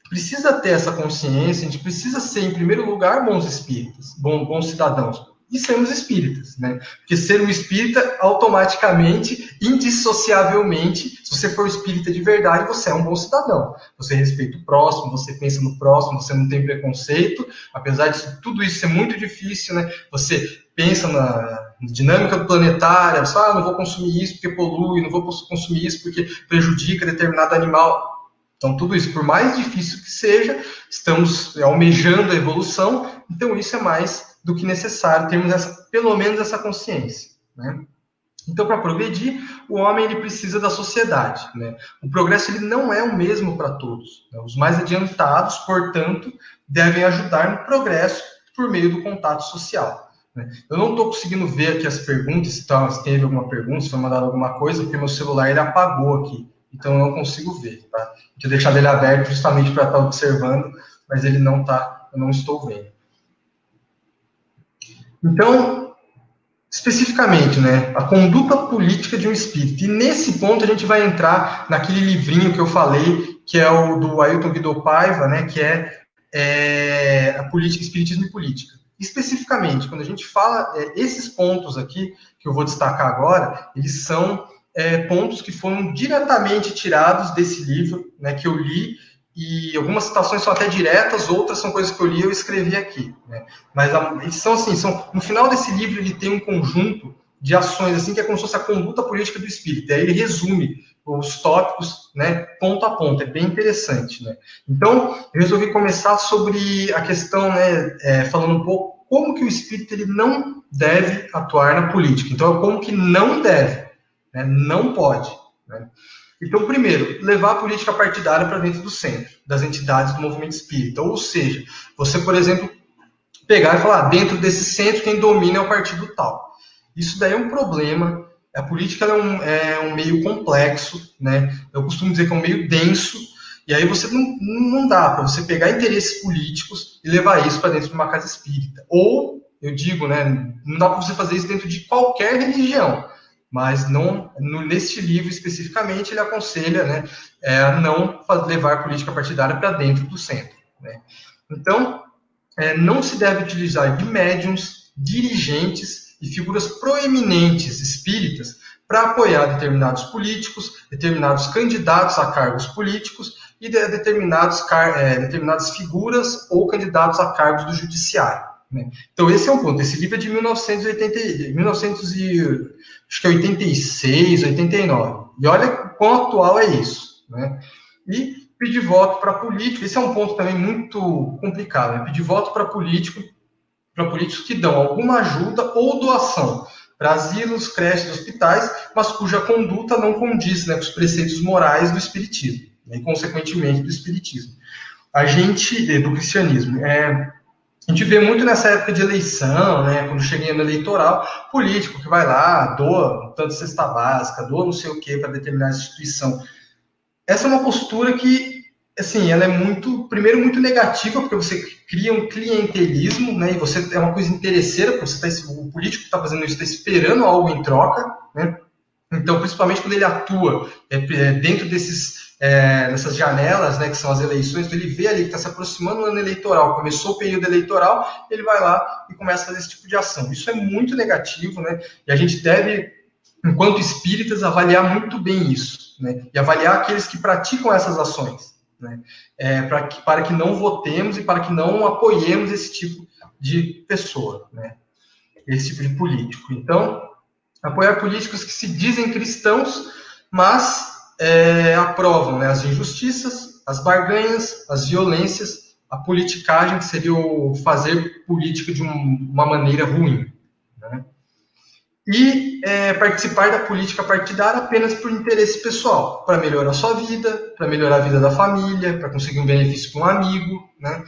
precisa ter essa consciência, a gente precisa ser, em primeiro lugar, bons espíritas, bons cidadãos, e sermos espíritas, né? Porque ser um espírita, automaticamente, indissociavelmente, se você for espírita de verdade, você é um bom cidadão. Você respeita o próximo, você pensa no próximo, você não tem preconceito, apesar de tudo isso ser muito difícil, né? Você pensa na dinâmica planetária, você fala, não vou consumir isso porque polui, não vou consumir isso porque prejudica determinado animal. Então, tudo isso, por mais difícil que seja, estamos almejando a evolução, então isso é mais do que necessário, termos pelo menos essa consciência, né? Então, para progredir, o homem ele precisa da sociedade, né? O progresso ele não é o mesmo para todos, né? Os mais adiantados, portanto, devem ajudar no progresso por meio do contato social, né? Eu não estou conseguindo ver aqui as perguntas, se teve alguma pergunta, se foi mandado alguma coisa, porque meu celular ele apagou aqui. Então, eu não consigo ver, tá? Tinha deixado ele aberto justamente para estar observando, mas ele não está, eu não estou vendo. Então, especificamente, né, a conduta política de um espírito. E nesse ponto a gente vai entrar naquele livrinho que eu falei, que é o do Ailton Guido Paiva, né, que é a política, espiritismo e política. Especificamente, quando a gente fala esses pontos aqui, que eu vou destacar agora, eles são pontos que foram diretamente tirados desse livro, né, que eu li e algumas citações são até diretas, outras são coisas que eu li e eu escrevi aqui, né? Mas são assim, no final desse livro ele tem um conjunto de ações assim que é como se fosse a conduta política do espírito. Aí ele resume os tópicos, né, ponto a ponto. É bem interessante, né? Então, eu resolvi começar sobre a questão, né, falando um pouco como que o espírito ele não deve atuar na política. Então, como que não deve, né, não pode, né? Então, primeiro, levar a política partidária para dentro do centro, das entidades do movimento espírita. Ou seja, você, por exemplo, pegar e falar, dentro desse centro, quem domina é o partido tal. Isso daí é um problema. A política é um meio complexo, né? Eu costumo dizer que é um meio denso, e aí você não dá para você pegar interesses políticos e levar isso para dentro de uma casa espírita. Ou, eu digo, né, não dá para você fazer isso dentro de qualquer religião. Mas não, neste livro especificamente ele aconselha, né, a não levar política partidária para dentro do centro, né? Então, não se deve utilizar de médiuns, dirigentes e figuras proeminentes espíritas para apoiar determinados políticos, determinados candidatos a cargos políticos e determinadas figuras ou candidatos a cargos do judiciário, né? Então, esse é um ponto. Esse livro é de 1986, 89. E olha quão atual é isso, né? E pedir voto para político, esse é um ponto também muito complicado, né? Pedir voto para políticos que dão alguma ajuda ou doação para asilos, creches, hospitais, mas cuja conduta não condiz, né, com os preceitos morais do espiritismo, né, e consequentemente do espiritismo. Do cristianismo. A gente vê muito nessa época de eleição, né, quando chega no eleitoral, político que vai lá, doa um tanto de cesta básica, doa não sei o que para determinada instituição. Essa é uma postura que, assim, ela é muito negativa, porque você cria um clientelismo, né, e você é uma coisa interesseira, porque o político que está fazendo isso está esperando algo em troca, né? Então, principalmente quando ele atua dentro dessas janelas, né, que são as eleições, então ele vê ali que está se aproximando do ano eleitoral, começou o período eleitoral, ele vai lá e começa a fazer esse tipo de ação. Isso é muito negativo, né? E a gente deve, enquanto espíritas, avaliar muito bem isso, né? E avaliar aqueles que praticam essas ações, né? Para que não votemos e para que não apoiemos esse tipo de pessoa, né? Esse tipo de político. Então, apoiar políticos que se dizem cristãos, mas aprovam, né, as injustiças, as barganhas, as violências, a politicagem, que seria o fazer política de uma maneira ruim, né? E participar da política partidária apenas por interesse pessoal, para melhorar a sua vida, para melhorar a vida da família, para conseguir um benefício com um amigo, né?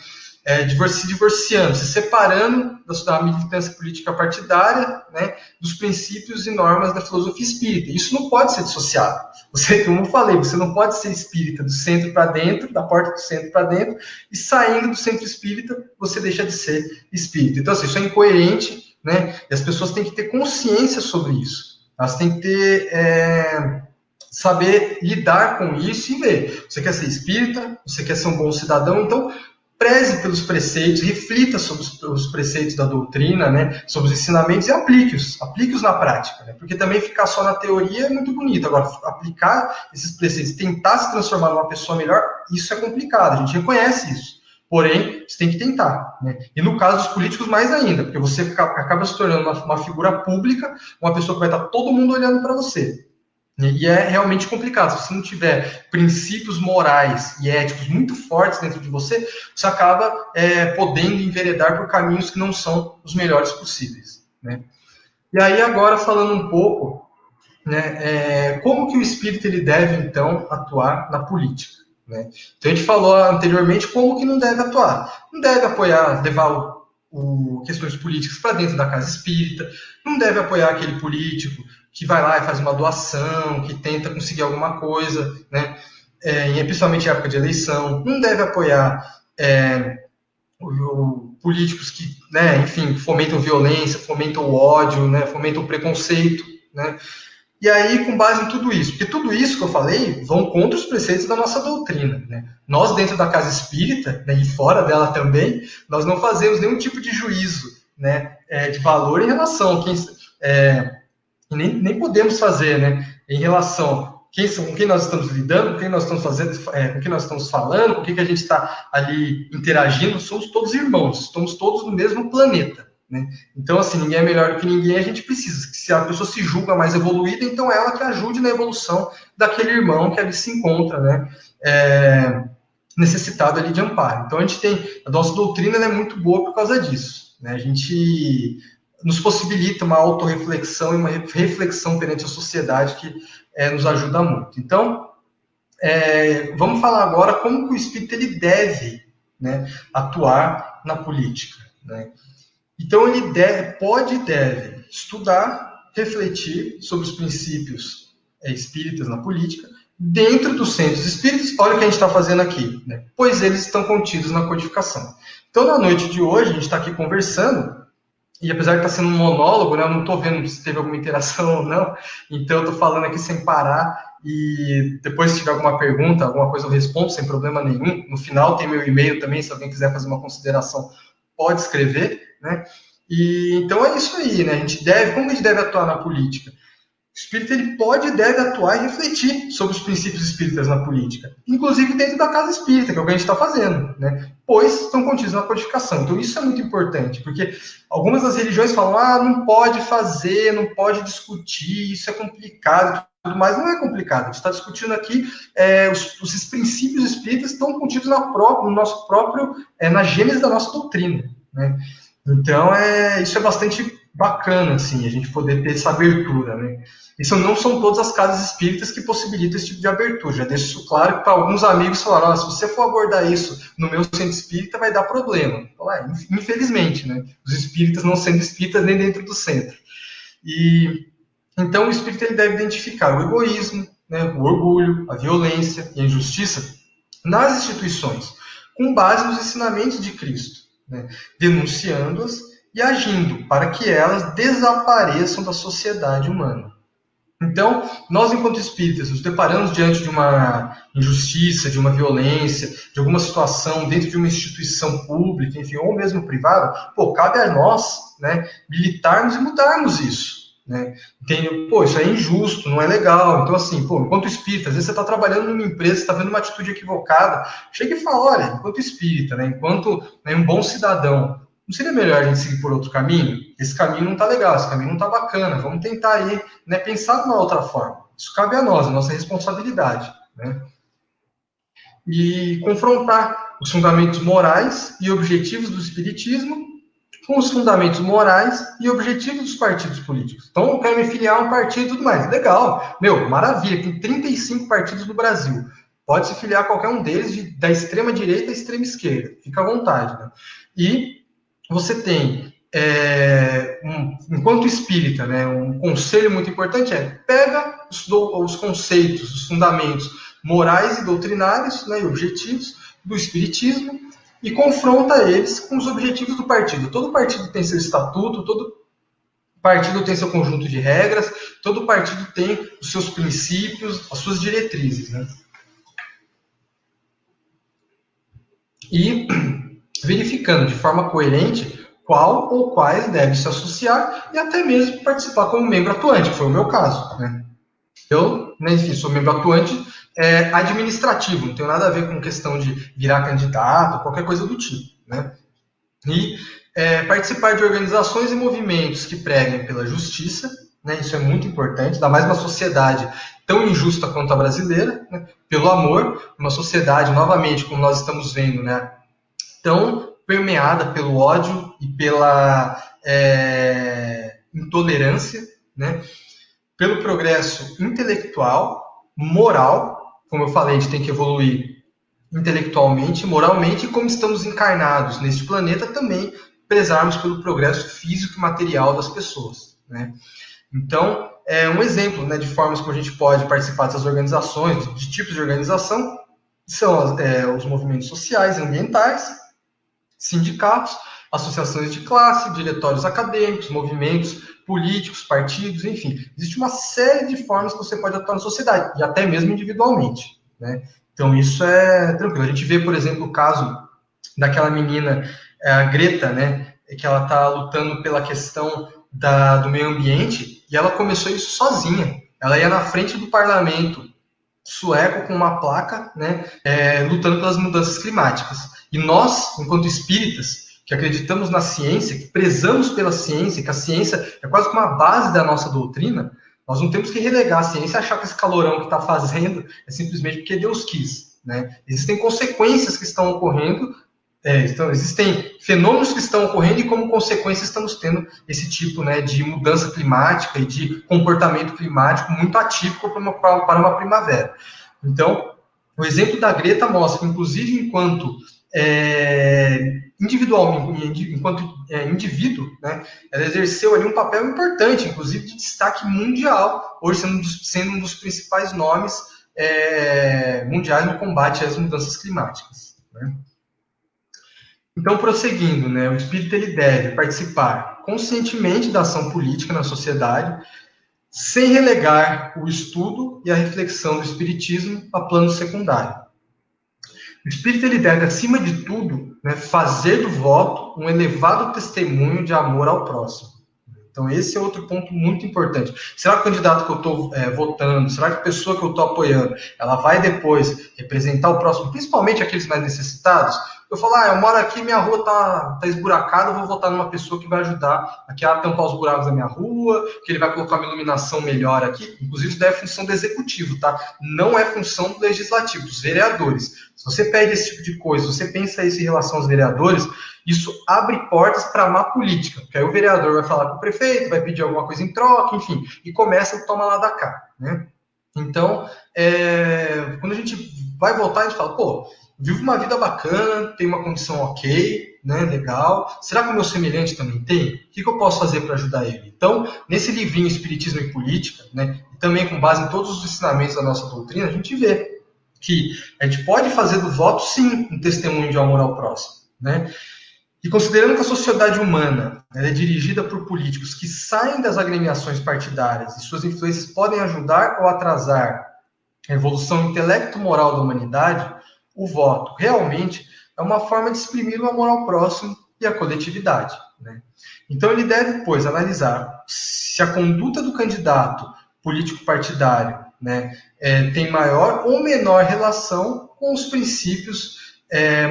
Se divorciando, se separando da militância política partidária, né, dos princípios e normas da filosofia espírita. Isso não pode ser dissociado. Como eu falei, você não pode ser espírita do centro para dentro, da porta do centro para dentro, e saindo do centro espírita, você deixa de ser espírita. Então, assim, isso é incoerente, né? E as pessoas têm que ter consciência sobre isso. Elas têm que saber lidar com isso e ver. Você quer ser espírita, você quer ser um bom cidadão, então preze pelos preceitos, reflita sobre os preceitos da doutrina, né, sobre os ensinamentos e aplique-os na prática, né, porque também ficar só na teoria é muito bonito. Agora, aplicar esses preceitos, tentar se transformar numa pessoa melhor, isso é complicado, a gente reconhece isso. Porém, você tem que tentar, né? E no caso dos políticos, mais ainda, porque você acaba se tornando uma figura pública, uma pessoa que vai estar todo mundo olhando para você. E é realmente complicado. Se você não tiver princípios morais e éticos muito fortes dentro de você, você acaba podendo enveredar por caminhos que não são os melhores possíveis, né? E aí, agora, falando um pouco, né, como que o espírito ele deve, então, atuar na política, né? Então, a gente falou anteriormente como que não deve atuar. Não deve apoiar, levar questões políticas para dentro da casa espírita, não deve apoiar aquele político que vai lá e faz uma doação, que tenta conseguir alguma coisa, né? Principalmente em época de eleição. Não deve apoiar políticos que, né, enfim, fomentam violência, fomentam o ódio, né, fomentam o preconceito, né? E aí, com base em tudo isso, porque tudo isso que eu falei vão contra os preceitos da nossa doutrina, né? Nós, dentro da casa espírita, né, e fora dela também, nós não fazemos nenhum tipo de juízo, né, de valor em relação a quem... nem podemos fazer, né, em relação com quem nós estamos lidando, com quem nós estamos fazendo, com quem nós estamos falando, com quem que a gente está ali interagindo, somos todos irmãos, estamos todos no mesmo planeta, né? Então, assim, ninguém é melhor do que ninguém, a gente precisa, se a pessoa se julga mais evoluída, então ela que ajude na evolução daquele irmão que ali se encontra, né? Necessitado ali de amparo. Então, a nossa doutrina é muito boa por causa disso, né? A gente nos possibilita uma autorreflexão e uma reflexão perante a sociedade que nos ajuda muito. Então, vamos falar agora como que o espírita ele deve, né, atuar na política, né? Então, ele pode e deve estudar, refletir sobre os princípios espíritas na política, dentro dos centros espíritas. Olha o que a gente está fazendo aqui, né? Pois eles estão contidos na codificação. Então, na noite de hoje, a gente está aqui conversando, e apesar de estar sendo um monólogo, né, eu não estou vendo se teve alguma interação ou não, então eu estou falando aqui sem parar, e depois se tiver alguma pergunta, alguma coisa eu respondo sem problema nenhum. No final tem meu e-mail também, se alguém quiser fazer uma consideração, pode escrever, né? E então é isso aí, né? Como a gente deve atuar na política? O espírita ele pode e deve atuar e refletir sobre os princípios espíritas na política, inclusive dentro da casa espírita, que é o que a gente está fazendo, né? Pois estão contidos na codificação. Então isso é muito importante, porque algumas das religiões falam, não pode fazer, não pode discutir, isso é complicado, tudo mais. Não é complicado, a gente está discutindo aqui, os princípios espíritas estão contidos no nosso próprio, na gênese da nossa doutrina, né? Então isso é bastante bacana, assim, a gente poder ter essa abertura, né? Isso não são todas as casas espíritas que possibilitam esse tipo de abertura. Já deixo isso claro que para alguns amigos falaram, se você for abordar isso no meu centro espírita, vai dar problema. Infelizmente, né? Os espíritas não sendo espíritas nem dentro do centro. E então o espírita ele deve identificar o egoísmo, né, o orgulho, a violência e a injustiça nas instituições, com base nos ensinamentos de Cristo, né, denunciando-as e agindo para que elas desapareçam da sociedade humana. Então, nós, enquanto espíritas, nos deparamos diante de uma injustiça, de uma violência, de alguma situação dentro de uma instituição pública, enfim, ou mesmo privada, cabe a nós, né, militarmos e mudarmos isso, né? Entende? Isso é injusto, não é legal. Então, assim, enquanto espírita, às vezes você está trabalhando numa empresa, você está vendo uma atitude equivocada, chega e fala, olha, enquanto espírita, né, enquanto um bom cidadão, não seria melhor a gente seguir por outro caminho? Esse caminho não está legal, esse caminho não está bacana, vamos tentar aí, né, pensar de uma outra forma. Isso cabe a nós, a nossa responsabilidade, né? E confrontar os fundamentos morais e objetivos do espiritismo com os fundamentos morais e objetivos dos partidos políticos. Então, eu quero me filiar a um partido e tudo mais. Legal, maravilha, tem 35 partidos no Brasil. Pode se filiar a qualquer um deles, da extrema direita à extrema esquerda. Fica à vontade, né? E você tem, enquanto espírita, né, um conselho muito importante pega os conceitos, os fundamentos morais e doutrinários, né, e objetivos do espiritismo e confronta eles com os objetivos do partido. Todo partido tem seu estatuto, todo partido tem seu conjunto de regras, todo partido tem os seus princípios, as suas diretrizes, né? E verificando de forma coerente qual ou quais devem se associar e até mesmo participar como membro atuante, que foi o meu caso, né? Eu, enfim, sou membro atuante administrativo, não tenho nada a ver com questão de virar candidato, qualquer coisa do tipo, né? E participar de organizações e movimentos que preguem pela justiça, né? Isso é muito importante, ainda mais numa sociedade tão injusta quanto a brasileira, né? Pelo amor, uma sociedade, novamente, como nós estamos vendo, né, tão permeada pelo ódio e pela intolerância, né? Pelo progresso intelectual, moral, como eu falei, a gente tem que evoluir intelectualmente, moralmente, e como estamos encarnados neste planeta, também prezarmos pelo progresso físico e material das pessoas, né? Então, um exemplo, né, de formas como a gente pode participar dessas organizações, de tipos de organização, são os movimentos sociais e ambientais, sindicatos, associações de classe, diretórios acadêmicos, movimentos políticos, partidos, enfim. Existe uma série de formas que você pode atuar na sociedade, e até mesmo individualmente, né? Então, isso é tranquilo. A gente vê, por exemplo, o caso daquela menina, a Greta, né, que ela está lutando pela questão do meio ambiente, e ela começou isso sozinha. Ela ia na frente do parlamento sueco com uma placa, né, lutando pelas mudanças climáticas. E nós, enquanto espíritas, que acreditamos na ciência, que prezamos pela ciência, que a ciência é quase como a base da nossa doutrina, nós não temos que relegar a ciência e achar que esse calorão que está fazendo é simplesmente porque Deus quis, né? Existem consequências que estão ocorrendo, existem fenômenos que estão ocorrendo e, como consequência, estamos tendo esse tipo, né, de mudança climática e de comportamento climático muito atípico para uma primavera. Então, o exemplo da Greta mostra que, inclusive, enquanto indivíduo, né, ela exerceu ali um papel importante, inclusive de destaque mundial, hoje sendo um dos principais nomes mundiais no combate às mudanças climáticas, né? Então, prosseguindo, né, o espírito ele deve participar conscientemente da ação política na sociedade, sem relegar o estudo e a reflexão do espiritismo a plano secundário. O espírito ele deve, acima de tudo, né, fazer do voto um elevado testemunho de amor ao próximo. Então, esse é outro ponto muito importante. Será que o candidato que eu estou votando, será que a pessoa que eu estou apoiando, ela vai depois representar o próximo, principalmente aqueles mais necessitados? Eu falo, eu moro aqui, minha rua tá esburacada, eu vou votar numa pessoa que vai ajudar aqui a tampar os buracos da minha rua, que ele vai colocar uma iluminação melhor aqui. Inclusive, isso daí é função do executivo, tá? Não é função do legislativo, dos vereadores. Se você pede esse tipo de coisa, se você pensa isso em relação aos vereadores, isso abre portas para a má política, porque aí o vereador vai falar com o prefeito, vai pedir alguma coisa em troca, enfim, e começa a tomar lá da cá, né? Então, quando a gente vai votar, a gente fala, vivo uma vida bacana, tenho uma condição ok, né, legal. Será que o meu semelhante também tem? O que eu posso fazer para ajudar ele? Então, nesse livrinho Espiritismo e Política, né, e também com base em todos os ensinamentos da nossa doutrina, a gente vê que a gente pode fazer do voto, sim, um testemunho de amor ao próximo, né? E considerando que a sociedade humana é dirigida por políticos que saem das agremiações partidárias e suas influências podem ajudar ou atrasar a evolução intelecto-moral da humanidade, o voto realmente é uma forma de exprimir o amor ao próximo e à coletividade, né? Então ele deve, pois, analisar se a conduta do candidato político partidário, né, tem maior ou menor relação com os princípios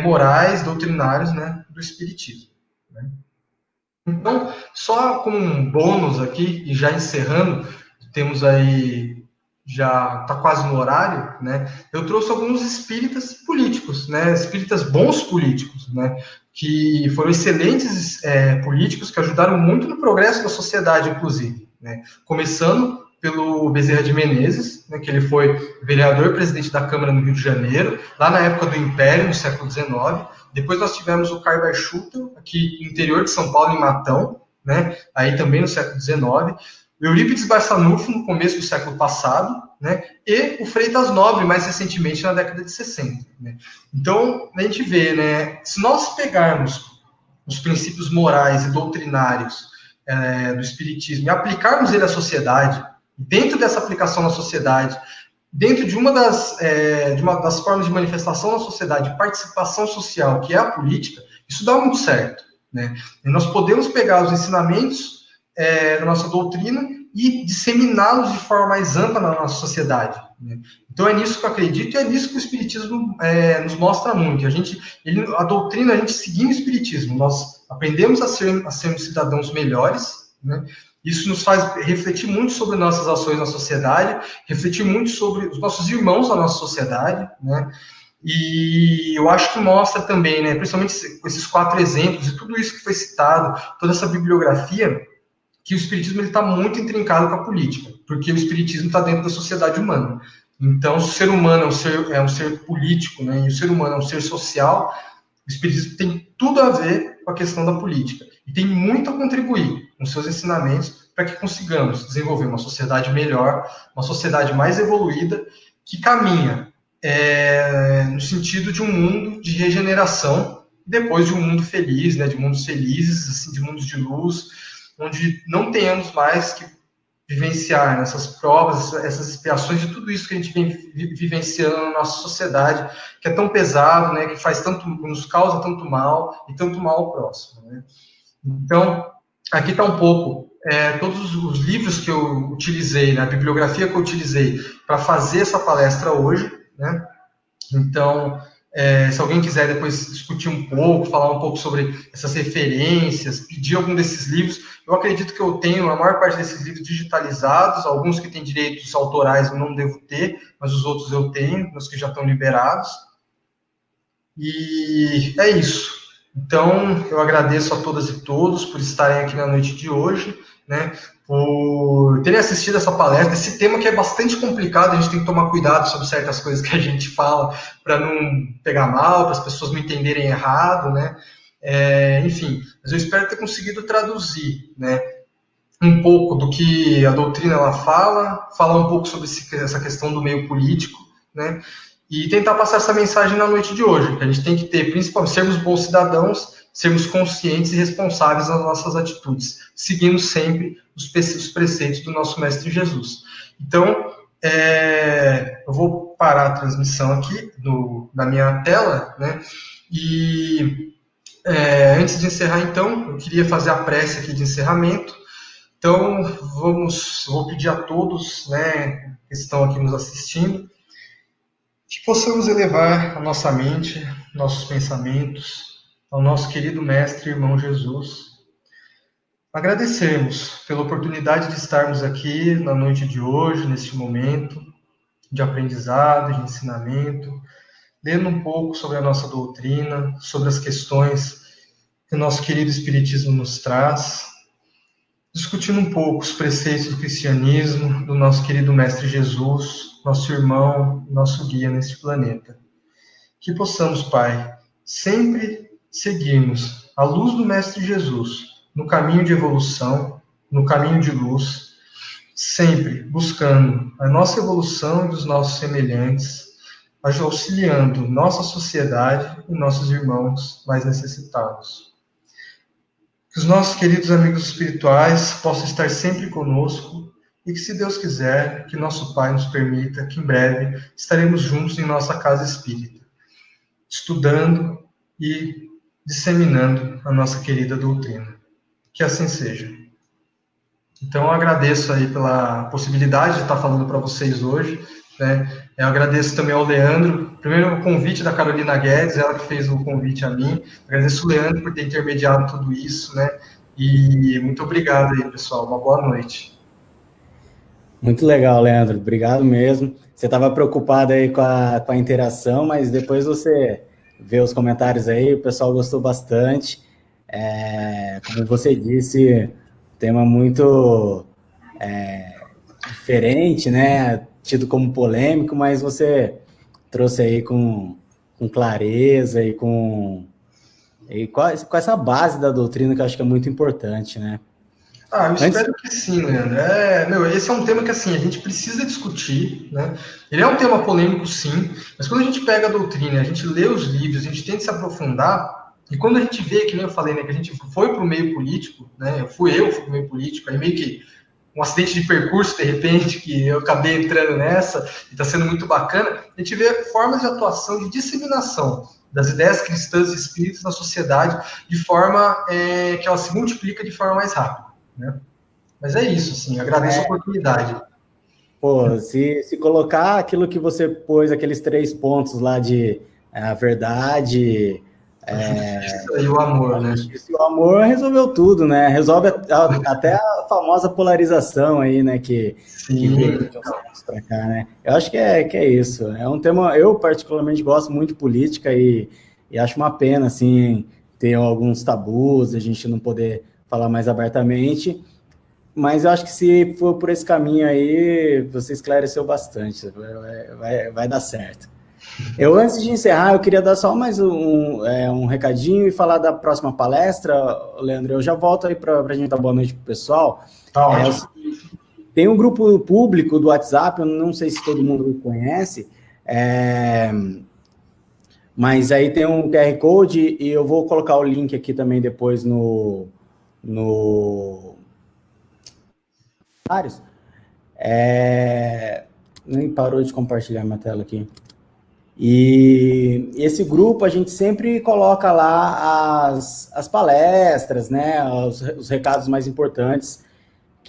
morais, doutrinários, né, do Espiritismo, né? Então, só como um bônus aqui, e já encerrando, temos aí, já está quase no horário, né, eu trouxe alguns espíritas políticos, né, espíritas bons políticos, né, que foram excelentes políticos, que ajudaram muito no progresso da sociedade, inclusive, né, começando pelo Bezerra de Menezes, né, que ele foi vereador presidente da Câmara no Rio de Janeiro, lá na época do Império, no século XIX. Depois nós tivemos o Carver Schutel, aqui no interior de São Paulo, em Matão, né, aí também no século XIX. O Eurípides Barçanufo, no começo do século passado, né, e o Freitas Nobre, mais recentemente, na década de 60. Né. Então, a gente vê, né, se nós pegarmos os princípios morais e doutrinários do Espiritismo e aplicarmos ele à sociedade, dentro dessa aplicação na sociedade, dentro de uma das formas de manifestação na sociedade, de participação social, que é a política, isso dá muito certo, né? E nós podemos pegar os ensinamentos da nossa doutrina e disseminá-los de forma mais ampla na nossa sociedade, né? Então é nisso que eu acredito e é nisso que o Espiritismo nos mostra muito. A doutrina, a gente seguindo o Espiritismo, nós aprendemos a sermos cidadãos melhores, né? Isso nos faz refletir muito sobre nossas ações na sociedade, refletir muito sobre os nossos irmãos da nossa sociedade, né? E eu acho que mostra também, né, principalmente com esses 4 exemplos e tudo isso que foi citado, toda essa bibliografia, que o Espiritismo está muito intrincado com a política, porque o Espiritismo está dentro da sociedade humana. Então, se o ser humano é um ser político, né, e o ser humano é um ser social, o Espiritismo tem tudo a ver com a questão da política. E tem muito a contribuir com seus ensinamentos para que consigamos desenvolver uma sociedade melhor, uma sociedade mais evoluída, que caminha no sentido de um mundo de regeneração, depois de um mundo feliz, né, de mundos felizes, assim, de mundos de luz, onde não tenhamos mais que vivenciar essas provas, essas expiações de tudo isso que a gente vem vivenciando na nossa sociedade, que é tão pesado, né, que nos causa tanto mal e tanto mal ao próximo, né? Então, aqui está um pouco todos os livros que eu utilizei, né, a bibliografia que eu utilizei para fazer essa palestra hoje, né? Então, se alguém quiser depois discutir um pouco, falar um pouco sobre essas referências, pedir algum desses livros, eu acredito que eu tenho a maior parte desses livros digitalizados, alguns que têm direitos autorais eu não devo ter, mas os outros eu tenho, os que já estão liberados. E é isso. Então, eu agradeço a todas e todos por estarem aqui na noite de hoje, né, por terem assistido essa palestra, esse tema que é bastante complicado, a gente tem que tomar cuidado sobre certas coisas que a gente fala para não pegar mal, para as pessoas não entenderem errado, né, enfim, mas eu espero ter conseguido traduzir, né, um pouco do que a doutrina ela fala, falar um pouco sobre essa questão do meio político, né, e tentar passar essa mensagem na noite de hoje, que a gente tem que ter, principalmente, sermos bons cidadãos, sermos conscientes e responsáveis nas nossas atitudes, seguindo sempre os preceitos do nosso Mestre Jesus. Então, eu vou parar a transmissão aqui da minha tela, né? E antes de encerrar, então, eu queria fazer a prece aqui de encerramento. Então, vou pedir a todos, né, que estão aqui nos assistindo, que possamos elevar a nossa mente, nossos pensamentos ao nosso querido Mestre e Irmão Jesus. Agradecermos pela oportunidade de estarmos aqui na noite de hoje, neste momento de aprendizado, de ensinamento, lendo um pouco sobre a nossa doutrina, sobre as questões que o nosso querido Espiritismo nos traz, discutindo um pouco os preceitos do cristianismo, do nosso querido Mestre Jesus, nosso irmão, nosso guia neste planeta. Que possamos, Pai, sempre seguirmos a luz do Mestre Jesus, no caminho de evolução, no caminho de luz, sempre buscando a nossa evolução e dos nossos semelhantes, auxiliando nossa sociedade e nossos irmãos mais necessitados. Que os nossos queridos amigos espirituais possam estar sempre conosco e que, se Deus quiser, que nosso Pai nos permita, que em breve estaremos juntos em nossa casa espírita, estudando e disseminando a nossa querida doutrina. Que assim seja. Então, eu agradeço aí pela possibilidade de estar falando para vocês hoje, né? Eu agradeço também ao Leandro, primeiro o convite da Carolina Guedes, ela que fez o convite a mim. Agradeço o Leandro por ter intermediado tudo isso, né? E muito obrigado aí, pessoal. Uma boa noite. Muito legal, Leandro. Obrigado mesmo. Você estava preocupado aí com a interação, mas depois você vê os comentários aí, o pessoal gostou bastante. Como você disse, tema muito diferente, né? Tido como polêmico, mas você trouxe aí com clareza e com essa base da doutrina que eu acho que é muito importante, né? Eu espero que sim, Leandro. Esse é um tema que, assim, a gente precisa discutir, né? Ele é um tema polêmico, sim, mas quando a gente pega a doutrina, a gente lê os livros, a gente tenta se aprofundar, e quando a gente vê, que nem eu falei, né, que a gente foi para o meio político, né? Eu fui para o meio político, aí meio que um acidente de percurso, de repente, que eu acabei entrando nessa, e está sendo muito bacana, a gente vê formas de atuação, de disseminação das ideias cristãs e espíritas na sociedade, de forma que ela se multiplica de forma mais rápida. Né? Mas é isso, assim, agradeço a oportunidade. Pô, se colocar aquilo que você pôs, aqueles 3 pontos lá de a verdade, a justiça e o amor, né? E o amor resolveu tudo, né? Resolve até a famosa polarização aí, né? Que veio de uns tempos pra cá, né? Eu acho que é isso. É um tema, eu particularmente gosto muito de política e acho uma pena, assim, ter alguns tabus, a gente não poder falar mais abertamente, mas eu acho que se for por esse caminho aí, você esclareceu bastante, vai dar certo. Eu, antes de encerrar, eu queria dar só mais um recadinho e falar da próxima palestra, Leandro. Eu já volto aí para a gente dar boa noite para o pessoal. Tem um grupo público do WhatsApp, eu não sei se todo mundo conhece, mas aí tem um QR Code e eu vou colocar o link aqui também depois no nem parou de compartilhar minha tela aqui. E esse grupo a gente sempre coloca lá as palestras, né, os recados mais importantes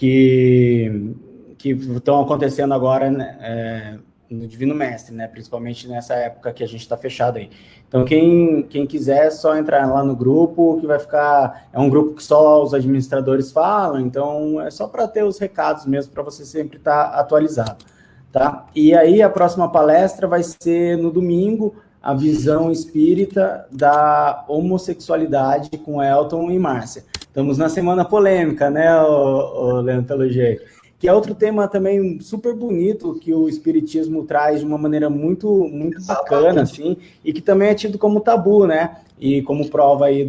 que estão acontecendo agora, né, no Divino Mestre, né? Principalmente nessa época que a gente está fechado aí. Então, quem quiser, é só entrar lá no grupo, que vai ficar... É um grupo que só os administradores falam, então é só para ter os recados mesmo, para você sempre estar atualizado, tá? E aí, a próxima palestra vai ser no domingo, a visão espírita da homossexualidade com Elton e Márcia. Estamos na semana polêmica, né, o Leandro Pelogé? Que é outro tema também super bonito, que o espiritismo traz de uma maneira muito bacana, assim, e que também é tido como tabu, né? E como prova aí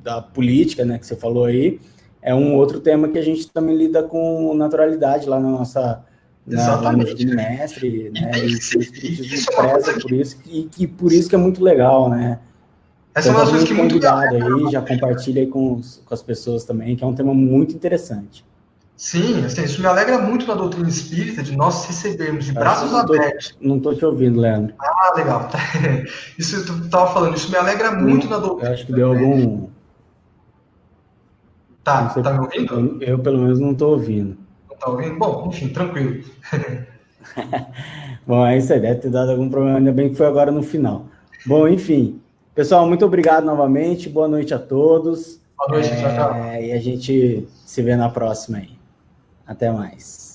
da política, né, que você falou aí, é um outro tema que a gente também lida com naturalidade lá na nossa... lá no Divino Mestre, né? E o espiritismo preza por isso, e por isso que é muito legal, né? Essa é uma das coisas que muito convidado aí, já compartilha aí com as pessoas também, que é um tema muito interessante. Sim, assim, isso me alegra muito na doutrina espírita, de nós recebermos de braços abertos. Não estou te ouvindo, Leandro. Ah, legal. Isso eu estava falando, isso me alegra muito na doutrina. Eu acho que deu algum... Tá me ouvindo? Eu pelo menos não estou ouvindo. Não tá ouvindo? Bom, enfim, tranquilo. Bom, é isso aí, deve ter dado algum problema, ainda bem que foi agora no final. Bom, enfim... Pessoal, muito obrigado novamente, boa noite a todos. Boa noite, tchau. E a gente se vê na próxima aí. Até mais.